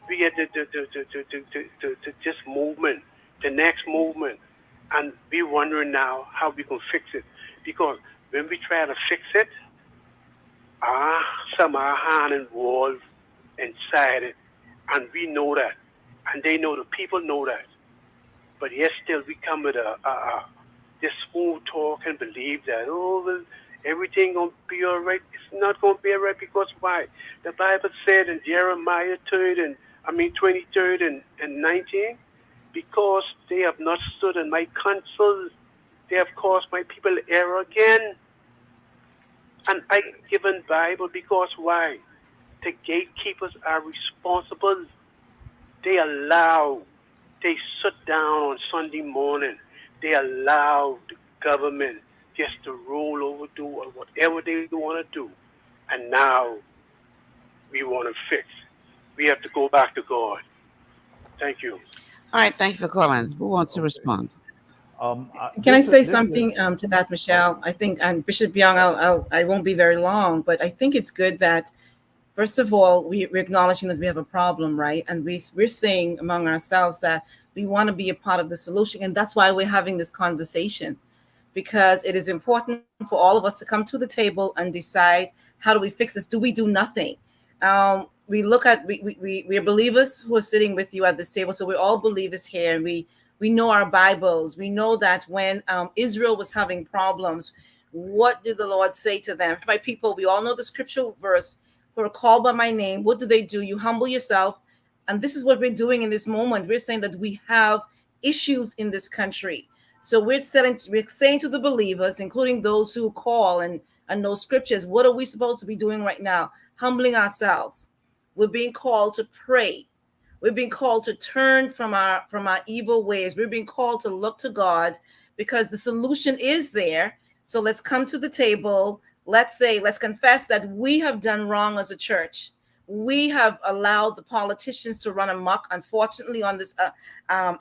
We get this movement, the next movement. And we wondering now how we can fix it. Because when we try to fix it, some are hand involved inside it. And we know that. And they know, the people know that. But yet still we come with this smooth talk and believe that, well, everything going to be all right. It's not going to be all right because why? The Bible said in Jeremiah 23 and 19, because they have not stood in my counsel, they have caused my people error again. And I given Bible because why? The gatekeepers are responsible. They sit down on Sunday morning. They allow the government just to roll over, do whatever they want to do. And now we want to fix. We have to go back to God. Thank you. All right, thank you for calling. Who wants to respond? Can I say something to that, Michelle? I think, and Bishop Young, I won't be very long, but I think it's good that, first of all, we're acknowledging that we have a problem, right? And we're saying among ourselves that we want to be a part of the solution. And that's why we're having this conversation, because it is important for all of us to come to the table and decide, how do we fix this? Do we do nothing? We look at, we are believers who are sitting with you at this table. So we're all believers here. And we know our Bibles. We know that when Israel was having problems, what did the Lord say to them? My people, we all know the scriptural verse, who are called by my name. What do? You humble yourself. And this is what we're doing in this moment. We're saying that we have issues in this country. So we're saying to the believers, including those who call and know scriptures, what are we supposed to be doing right now? Humbling ourselves. We're being called to pray. We're being called to turn from our evil ways. We're being called to look to God because the solution is there. So let's come to the table. Let's confess that we have done wrong as a church. We have allowed the politicians to run amok. Unfortunately, on this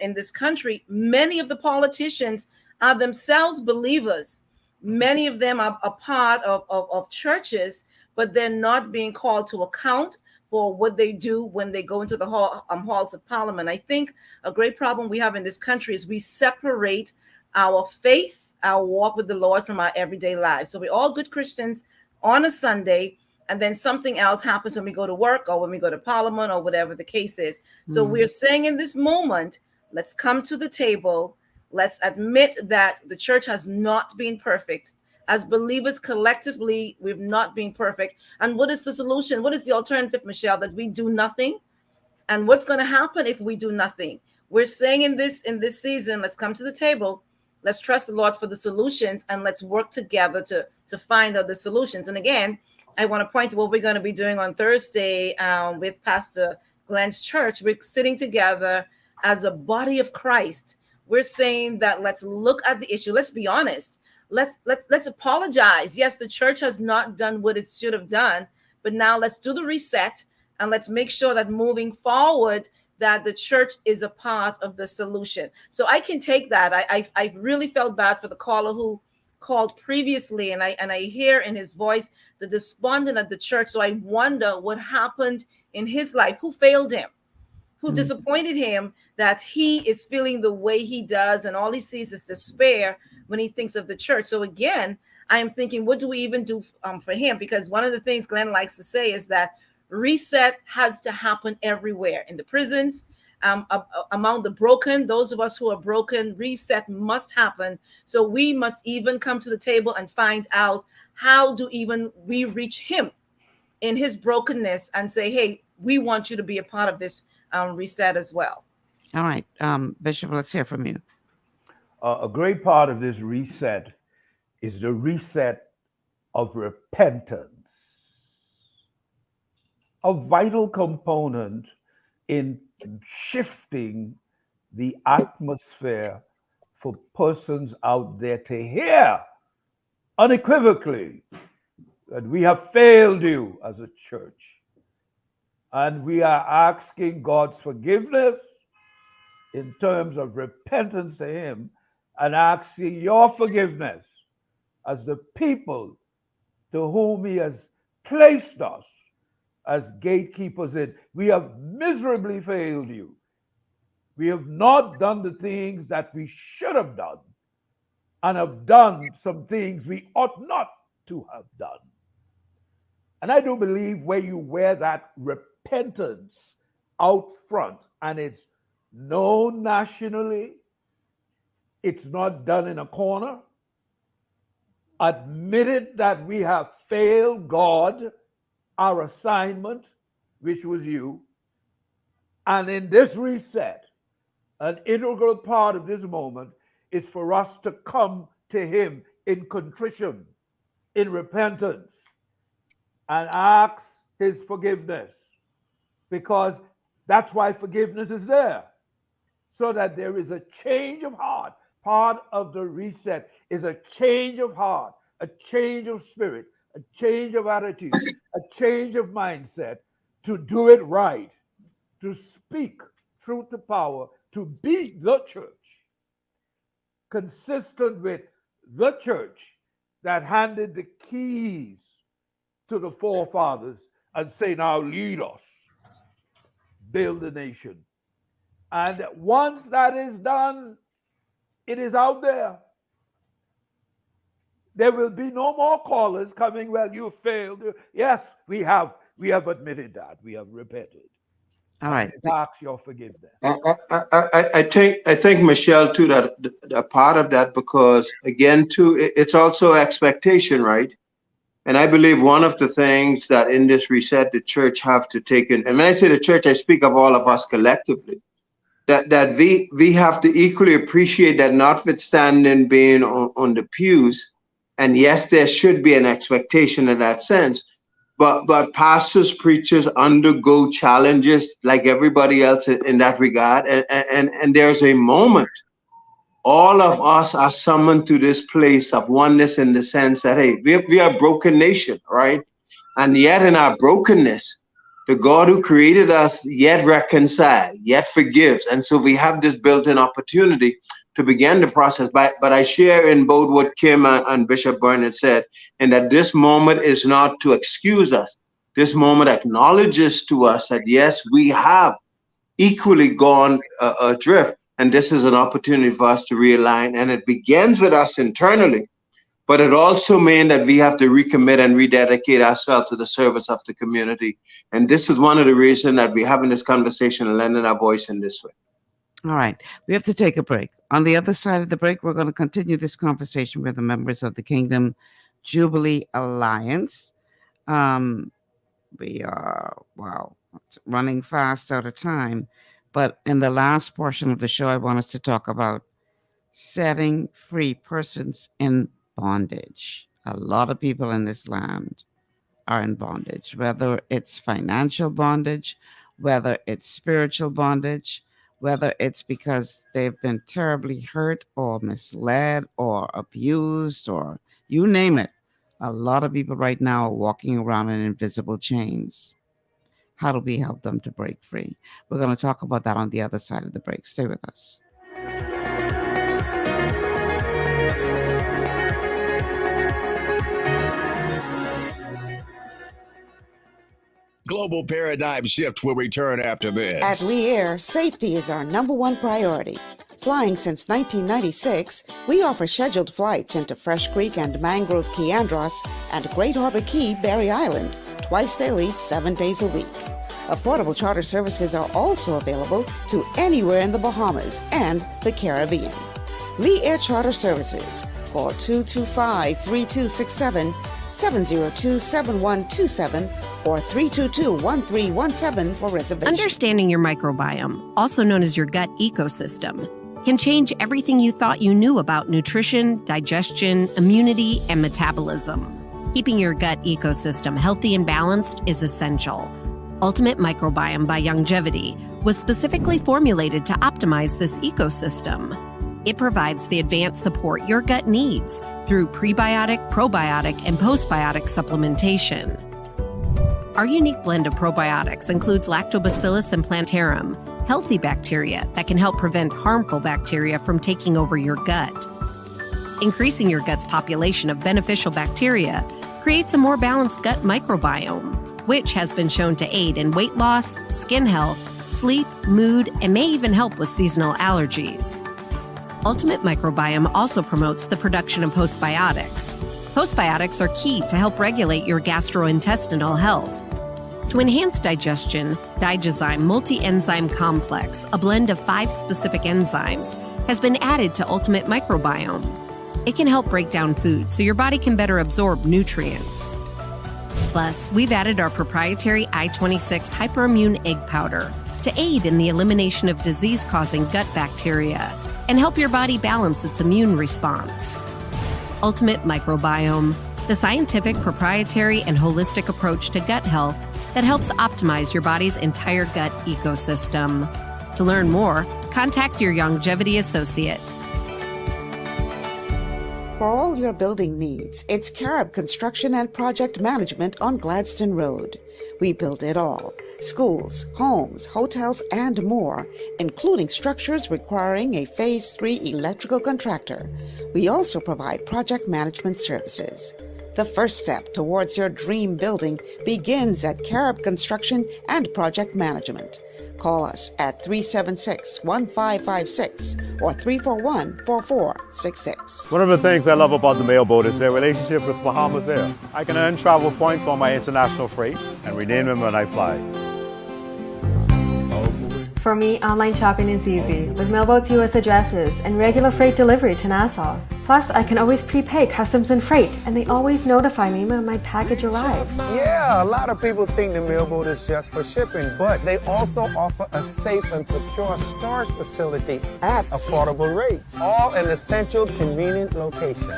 in this country, many of the politicians are themselves believers. Many of them are a part of churches, but they're not being called to account for what they do when they go into the halls of parliament. I think a great problem we have in this country is we separate our faith, our walk with the Lord from our everyday lives. So we're all good Christians on a Sunday, and then something else happens when we go to work or when we go to parliament or whatever the case is. So we're saying in this moment, let's come to the table. Let's admit that the church has not been perfect. As believers collectively, we've not been perfect. And what is the solution? What is the alternative, Michelle? That we do nothing? And what's going to happen if we do nothing? We're saying in this season, let's come to the table. Let's trust the Lord for the solutions, and let's work together to find out the solutions. And again, I want to point to what we're going to be doing on Thursday with Pastor Glenn's church. We're sitting together as a body of Christ. We're saying that let's look at the issue. Let's be honest. Let's apologize. Yes, the church has not done what it should have done, but now let's do the reset and let's make sure that moving forward, that the church is a part of the solution. So I can take that. I really felt bad for the caller who called previously, and I hear in his voice the despondent at the church. So I wonder what happened in his life, who failed him, who disappointed him, that he is feeling the way he does, and all he sees is despair when he thinks of the church. So again, I am thinking, what do we even do for him? Because one of the things Glenn likes to say is that reset has to happen everywhere, in the prisons, among the broken, those of us who are broken. Reset must happen. So we must even come to the table and find out, how do even we reach him in his brokenness and say, hey, we want you to be a part of this reset as well. All right, Bishop, let's hear from you. A great part of this reset is the reset of repentance, a vital component in shifting the atmosphere for persons out there to hear unequivocally that we have failed you as a church. And we are asking God's forgiveness in terms of repentance to him, and asking your forgiveness as the people to whom he has placed us as gatekeepers in. We have miserably failed you. We have not done the things that we should have done, and have done some things we ought not to have done. And I do believe where you wear that repentance out front, and it's known nationally, it's not done in a corner, admitted that we have failed God, our assignment, which was you. And in this reset, an integral part of this moment is for us to come to him in contrition, in repentance, and ask his forgiveness, because that's why forgiveness is there, so that there is a change of heart. Part of the reset is a change of heart, a change of spirit, a change of attitude, a change of mindset, to do it right, to speak truth to power, to be the church, consistent with the church that handed the keys to the forefathers and say, now lead us, build a nation. And once that is done, it is out there. There will be no more callers coming, well, you failed. Yes, we have admitted that. We have repented. All right. Ask your forgiveness. I think, Michelle, too, that a part of that, because again, too, it's also expectation, right? And I believe one of the things that in this reset, the church have to take in, and when I say the church, I speak of all of us collectively, that we have to equally appreciate that, notwithstanding being on the pews, and yes, there should be an expectation in that sense, but pastors, preachers undergo challenges like everybody else in that regard, and there's a moment all of us are summoned to this place of oneness in the sense that, hey, we are a broken nation, right? And yet in our brokenness, the God who created us yet reconcile, yet forgives. And so we have this built-in opportunity to begin the process. But I share in both what Kim and Bishop Bernard said, and that this moment is not to excuse us. This moment acknowledges to us that, yes, we have equally gone adrift. And this is an opportunity for us to realign. And it begins with us internally, but it also means that we have to recommit and rededicate ourselves to the service of the community. And this is one of the reasons that we're having this conversation and lending our voice in this way. All right. We have to take a break. On the other side of the break, we're going to continue this conversation with the members of the Kingdom Jubilee Alliance. We are, running fast out of time. But in the last portion of the show, I want us to talk about setting free persons in bondage. A lot of people in this land are in bondage, whether it's financial bondage, whether it's spiritual bondage, whether it's because they've been terribly hurt or misled or abused or you name it. A lot of people right now are walking around in invisible chains. How do we help them to break free? We're going to talk about that on the other side of the break. Stay with us. Global Paradigm Shift will return after this. At Lee Air, safety is our #1 priority. Flying since 1996, we offer scheduled flights into Fresh Creek and Mangrove Key Andros and Great Harbor Key, Berry Island, twice daily, 7 days a week. Affordable charter services are also available to anywhere in the Bahamas and the Caribbean. Lee Air Charter Services. Call 225-3267, 702-7127, or 322-1317 for reservations. Understanding your microbiome, also known as your gut ecosystem, can change everything you thought you knew about nutrition, digestion, immunity, and metabolism. Keeping your gut ecosystem healthy and balanced is essential. Ultimate Microbiome by Longevity was specifically formulated to optimize this ecosystem. It provides the advanced support your gut needs through prebiotic, probiotic, and postbiotic supplementation. Our unique blend of probiotics includes Lactobacillus and Plantarum, healthy bacteria that can help prevent harmful bacteria from taking over your gut. Increasing your gut's population of beneficial bacteria creates a more balanced gut microbiome, which has been shown to aid in weight loss, skin health, sleep, mood, and may even help with seasonal allergies. Ultimate Microbiome also promotes the production of postbiotics. Postbiotics are key to help regulate your gastrointestinal health. To enhance digestion, Digizyme Multi-Enzyme Complex, a blend of 5 specific enzymes, has been added to Ultimate Microbiome. It can help break down food so your body can better absorb nutrients. Plus, we've added our proprietary I-26 Hyperimmune Egg Powder to aid in the elimination of disease-causing gut bacteria and help your body balance its immune response. Ultimate Microbiome, the scientific, proprietary, and holistic approach to gut health that helps optimize your body's entire gut ecosystem. To learn more, contact your Longevity associate. For all your building needs, it's Carib Construction and Project Management on Gladstone Road. We build it all. Schools, homes, hotels, and more, including structures requiring a Phase 3 electrical contractor. We also provide project management services. The first step towards your dream building begins at Carib Construction and Project Management. Call us at 376-1556 or 341-4466. One of the things I love about the mailboat is their relationship with Bahamas Air. I can earn travel points on my international freight and redeem them when I fly. For me, online shopping is easy with Mailboat's U.S. addresses and regular freight delivery to Nassau. Plus, I can always prepay customs and freight, and they always notify me when my package arrives. Yeah, a lot of people think the mailboat is just for shipping, but they also offer a safe and secure storage facility at affordable rates, all in a central, convenient location.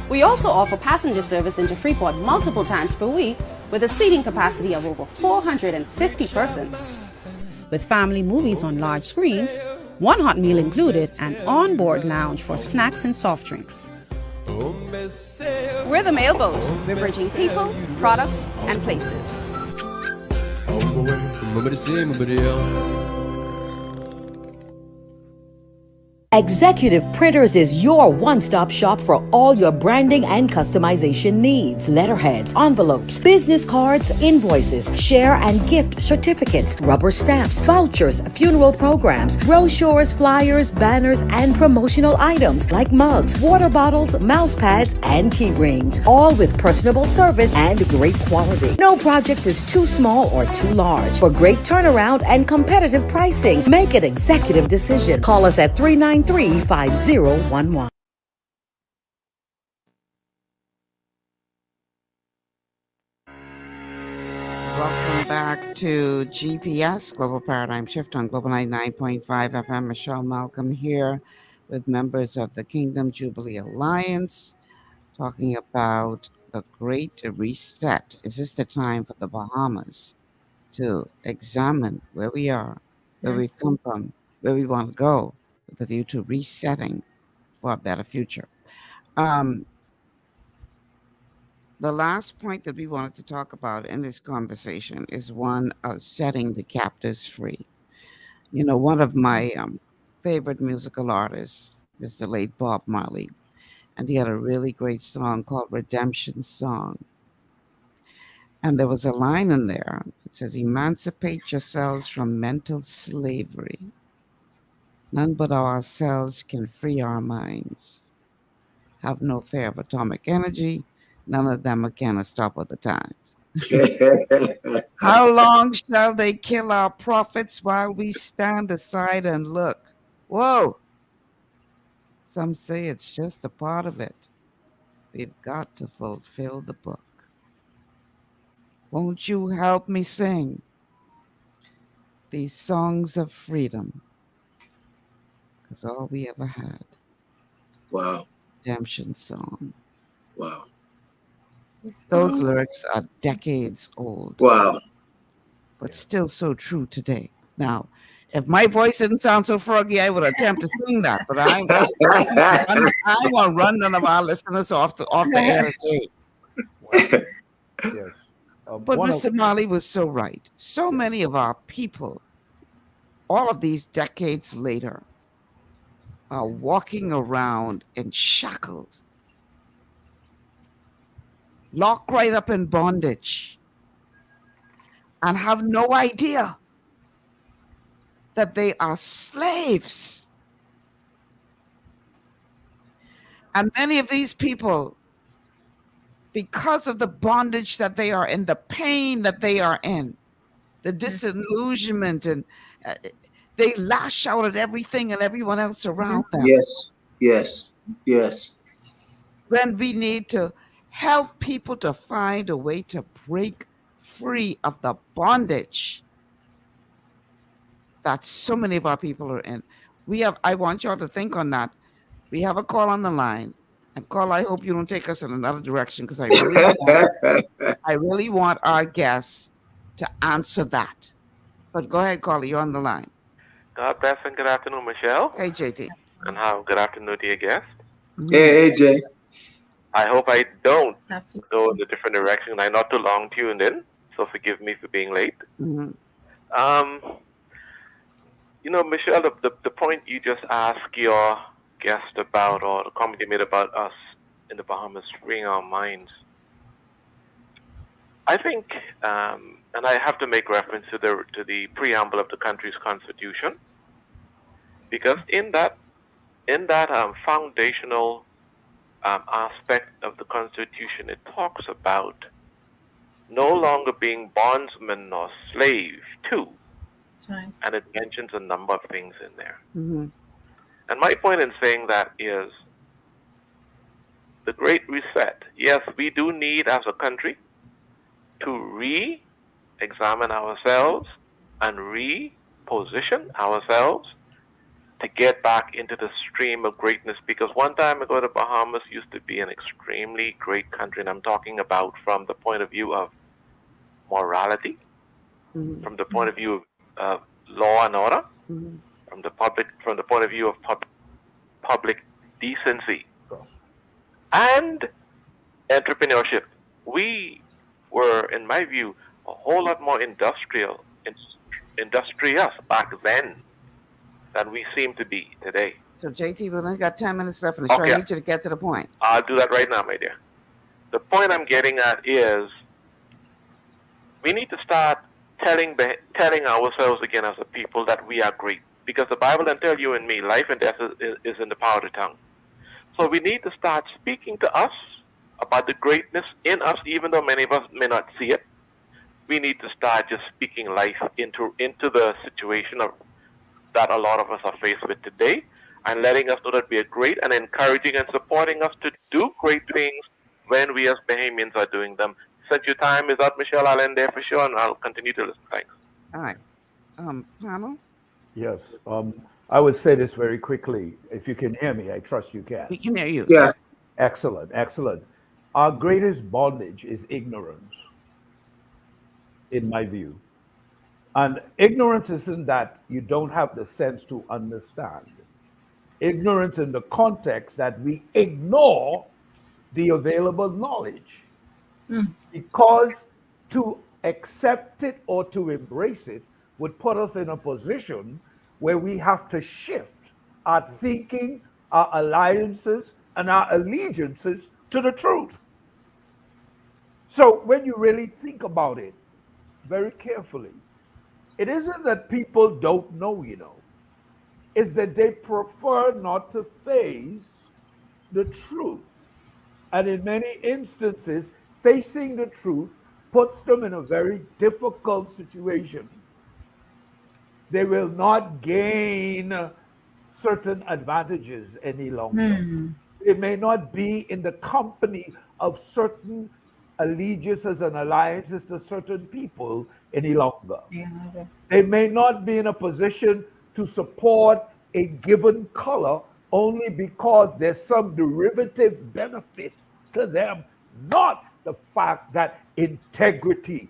We also offer passenger service into Freeport multiple times per week with a seating capacity of over 450 persons. With family movies on large screens, one hot meal included, and on-board lounge for snacks and soft drinks. We're the mailboat. We're bridging people, products, and places. Executive Printers is your one-stop shop for all your branding and customization needs. Letterheads, envelopes, business cards, invoices, share and gift certificates, rubber stamps, vouchers, funeral programs, brochures, flyers, banners, and promotional items like mugs, water bottles, mouse pads, and key rings, all with personable service and great quality. No project is too small or too large. For great turnaround and competitive pricing, make an executive decision. Call us at 393-5011. Welcome back to GPS, Global Paradigm Shift on Global 99.5 FM. Michelle Malcolm here with members of the Kingdom Jubilee Alliance talking about the Great Reset. Is this the time for the Bahamas to examine where we are, where we've come from, where we want to go, with a view to resetting for a better future? The last point that we wanted to talk about in this conversation is one of setting the captives free. You know, one of my favorite musical artists is the late Bob Marley, and he had a really great song called Redemption Song. And there was a line in there that says, "Emancipate yourselves from mental slavery. None but ourselves can free our minds. Have no fear of atomic energy. None of them can stop at the times. How long shall they kill our prophets while we stand aside and look?" Whoa! Some say it's just a part of it. We've got to fulfill the book. Won't you help me sing these songs of freedom? Because all we ever had. Wow. Redemption Song. Wow. Those lyrics are decades old. Wow. But still so true today. Now, if my voice didn't sound so froggy, I would attempt to sing that. But I want to run none of our listeners off the air today. Yes. But Mr. Marley was so right. So many of our people, all of these decades later, are walking around and shackled, locked right up in bondage, and have no idea that they are slaves. And many of these people, because of the bondage that they are in, the pain that they are in, the disillusionment, and they lash out at everything and everyone else around them. Yes, yes, yes. When we need to help people to find a way to break free of the bondage that so many of our people are in. I want y'all to think on that. We have a call on the line. And Carl, I hope you don't take us in another direction, because I really want our guests to answer that. But go ahead, Carl, you're on the line. God bless and good afternoon, Michelle. Hey, JT. And good afternoon to your guest. Hey, AJ. I hope I don't go in a different direction. I'm not too long tuned in, so forgive me for being late. Mm-hmm. You know, Michelle, the point you just asked your guest about, or the comment you made about us in the Bahamas freeing our minds, I think, and I have to make reference to the preamble of the country's constitution, because in that foundational aspect of the constitution, it talks about no longer being bondsman or slave to. That's right. And it mentions a number of things in there. Mm-hmm. And my point in saying that is, the Great Reset, yes, we do need as a country to re-examine ourselves and reposition ourselves to get back into the stream of greatness. Because one time ago, the Bahamas used to be an extremely great country, and I'm talking about from the point of view of morality, from the point of view of law and order, from the point of view of public decency and entrepreneurship. We were, in my view, a whole lot more industrious back then than we seem to be today. So, JT, we only got 10 minutes left, and I need you to get to the point. I'll do that right now, my dear. The point I'm getting at is we need to start telling ourselves again as a people that we are great. Because the Bible can tell you and me, life and death is in the power of the tongue. So we need to start speaking to us about the greatness in us, even though many of us may not see it. We need to start just speaking life into the situation that a lot of us are faced with today, and letting us know that we are great, and encouraging and supporting us to do great things when we as Bahamians are doing them. Since your time is up, Michelle, I'll end there for sure, and I'll continue to listen. Thanks. All right. Panel? Yes. I would say this very quickly. If you can hear me, I trust you can. We can hear you. Yeah. Excellent. Excellent. Our greatest bondage is ignorance, in my view. And ignorance isn't that you don't have the sense to understand. Ignorance in the context that we ignore the available knowledge. Because to accept it or to embrace it would put us in a position where we have to shift our thinking, our alliances, and our allegiances to the truth. So when you really think about it very carefully, it isn't that people don't know, it's that they prefer not to face the truth. And in many instances, facing the truth puts them in a very difficult situation. They will not gain certain advantages any longer. It may not be in the company of certain allegiances and alliances to certain people any longer. They may not be in a position to support a given color only because there's some derivative benefit to them, not the fact that integrity,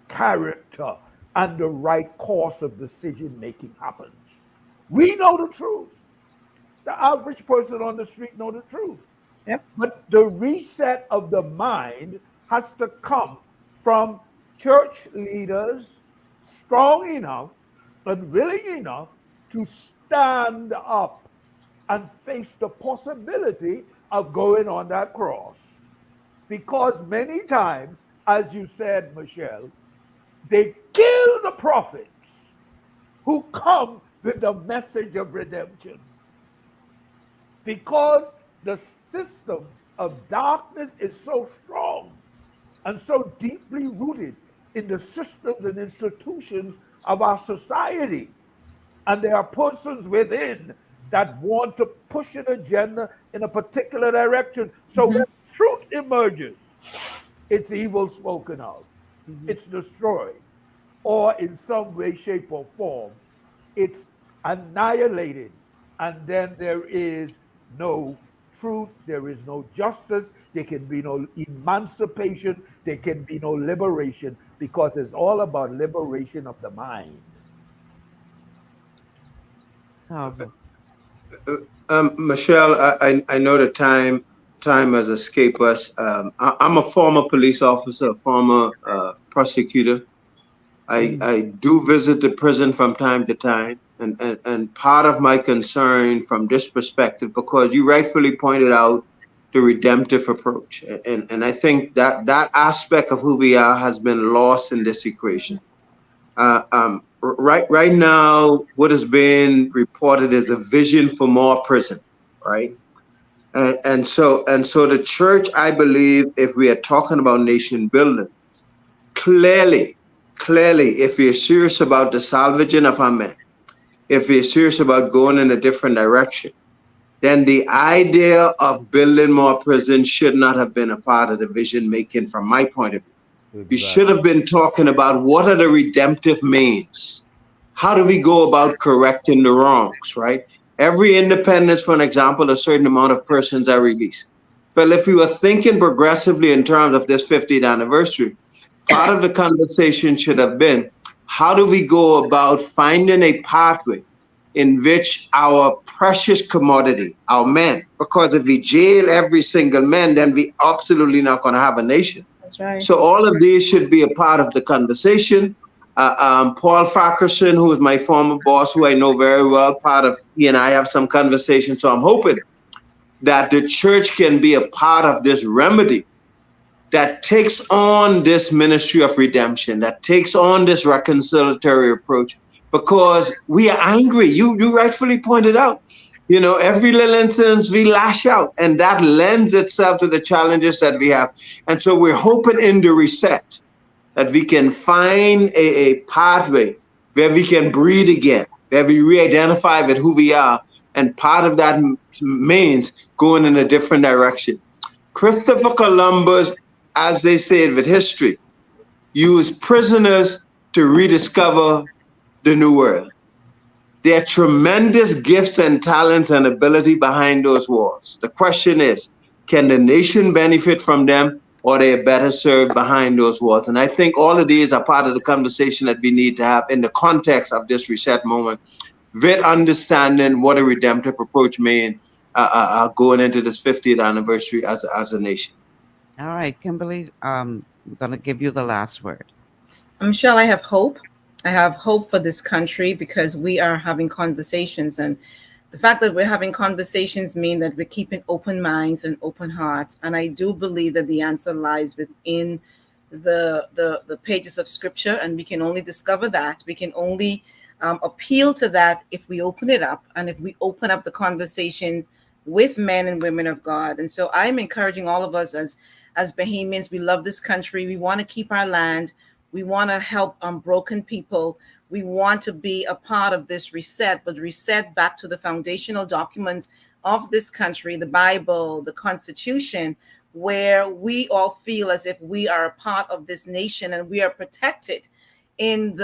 character, and the right course of decision making happens. We know the truth. The average person on the street know the truth. But the reset of the mind has to come from church leaders strong enough and willing enough to stand up and face the possibility of going on that cross. Because many times, as you said, Michelle, they kill the prophets who come with the message of redemption. Because the system of darkness is so strong and so deeply rooted in the systems and institutions of our society. And there are persons within that want to push an agenda in a particular direction. So when truth emerges, it's evil spoken of, it's destroyed, or in some way, shape, or form, it's annihilated. And then there is no truth, there is no justice, there can be no emancipation, there can be no liberation, because it's all about liberation of the mind. Michelle, I know the time has escaped us. I'm a former police officer, a former prosecutor. I do visit the prison from time to time, and part of my concern from this perspective, because you rightfully pointed out the redemptive approach, and I think that aspect of who we are has been lost in this equation. Right now, what is being reported is a vision for more prison, right? And so the church, I believe, if we are talking about nation building, clearly, if we are serious about the salvaging of our men, if we are serious about going in a different direction, then the idea of building more prisons should not have been a part of the vision making from my point of view. We should have been talking about what are the redemptive means? How do we go about correcting the wrongs, right? Every independence, for an example, a certain amount of persons are released. But if we were thinking progressively in terms of this 50th anniversary, part of the conversation should have been, how do we go about finding a pathway in which our precious commodity, our men, because if we jail every single man, then we absolutely not going to have a nation. That's right. So all of these should be a part of the conversation. Paul Farquharson, who is my former boss, who I know very well, he and I have some conversation. So I'm hoping that the church can be a part of this remedy that takes on this ministry of redemption, that takes on this reconciliatory approach, because we are angry. You rightfully pointed out, every little incident we lash out, and that lends itself to the challenges that we have. And so we're hoping in the reset that we can find a pathway where we can breathe again, where we re-identify with who we are. And part of that means going in a different direction. Christopher Columbus, as they say with history, used prisoners to rediscover the New World. There are tremendous gifts and talents and ability behind those walls. The question is, can the nation benefit from them, or they are better served behind those walls? And I think all of these are part of the conversation that we need to have in the context of this reset moment, with understanding what a redemptive approach means going into this 50th anniversary as a nation. All right, Kimberly, I'm going to give you the last word. Michelle, I have hope. I have hope for this country because we are having conversations, and the fact that we're having conversations mean that we're keeping open minds and open hearts. And I do believe that the answer lies within the pages of scripture, and we can only discover that. We can only appeal to that if we open it up, and if we open up the conversations with men and women of God. And so I'm encouraging all of us as Bahamians. We love this country. We want to keep our land. We want to help broken people. We want to be a part of this reset, but reset back to the foundational documents of this country, the Bible, the Constitution, where we all feel as if we are a part of this nation and we are protected in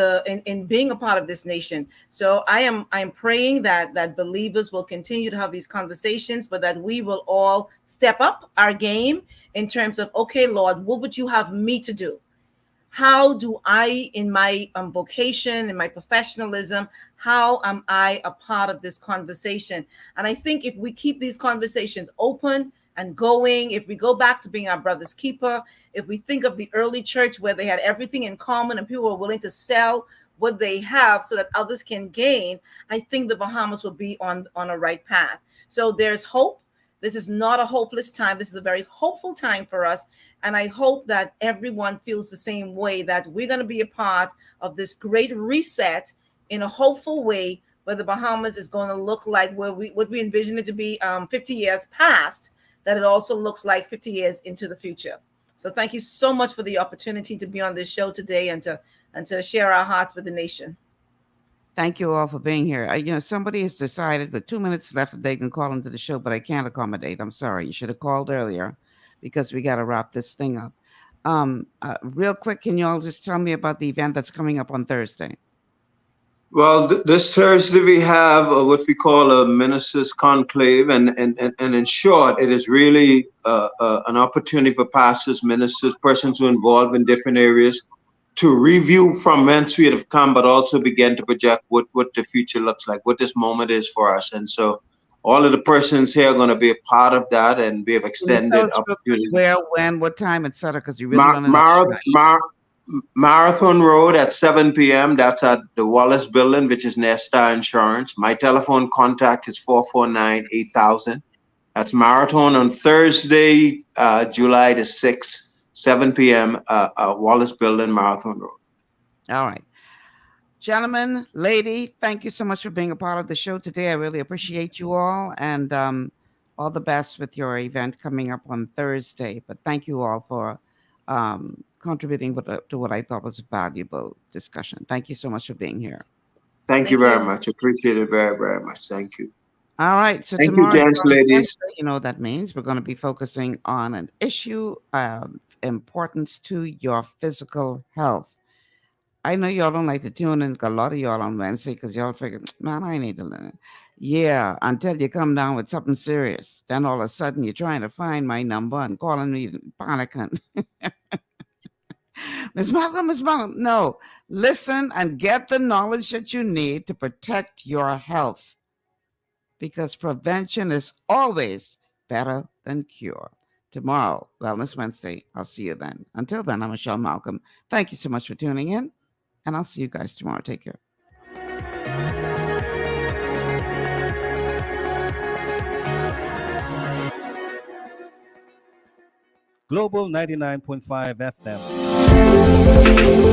being a part of this nation. So I'm praying that believers will continue to have these conversations, but that we will all step up our game in terms of, okay, Lord, what would you have me to do? How do I, in my vocation, in my professionalism, how am I a part of this conversation? And I think if we keep these conversations open and going, if we go back to being our brother's keeper, if we think of the early church where they had everything in common and people were willing to sell what they have so that others can gain, I think the Bahamas will be on a right path. So there's hope. This is not a hopeless time. This is a very hopeful time for us. And I hope that everyone feels the same way, that we're going to be a part of this great reset in a hopeful way, where the Bahamas is going to look like what we envision it to be 50 years past, that it also looks like 50 years into the future. So thank you so much for the opportunity to be on this show today and to share our hearts with the nation. Thank you all for being here. Somebody has decided with 2 minutes left that they can call into the show, but I can't accommodate. I'm sorry. You should have called earlier because we got to wrap this thing up. Real quick, can you all just tell me about the event that's coming up on Thursday? Well, this Thursday we have what we call a ministers' conclave, and in short, it is really an opportunity for pastors, ministers, persons who are involved in different areas to review from whence we have come, but also begin to project what the future looks like, what this moment is for us. And so all of the persons here are going to be a part of that, and we have extended opportunity. Where, when, what time, etc. Because you really want to know. Marathon Road at 7 p.m. That's at the Wallace Building, which is near Star Insurance. My telephone contact is 449-8000. That's Marathon on Thursday, July the 6th. 7 p.m. Wallace Building, Marathon Road. All right. Gentlemen, lady, thank you so much for being a part of the show today. I really appreciate you all, and all the best with your event coming up on Thursday. But thank you all for contributing to what I thought was a valuable discussion. Thank you so much for being here. Thank you very much. Appreciate it very, very much. Thank you. All right. So Thank you, tomorrow, gents, ladies. you know what that means. We're going to be focusing on an issue of importance to your physical health. I know y'all don't like to tune in. A lot of y'all on Wednesday because y'all figure, man, I need to learn. Yeah, until you come down with something serious. Then all of a sudden you're trying to find my number and calling me panicking. Miss Malcolm, no. Listen and get the knowledge that you need to protect your health because prevention is always better than cure. Tomorrow, Wellness Wednesday. I'll see you then. Until then, I'm Michelle Malcolm. Thank you so much for tuning in, and I'll see you guys tomorrow. Take care. Global 99.5 FM.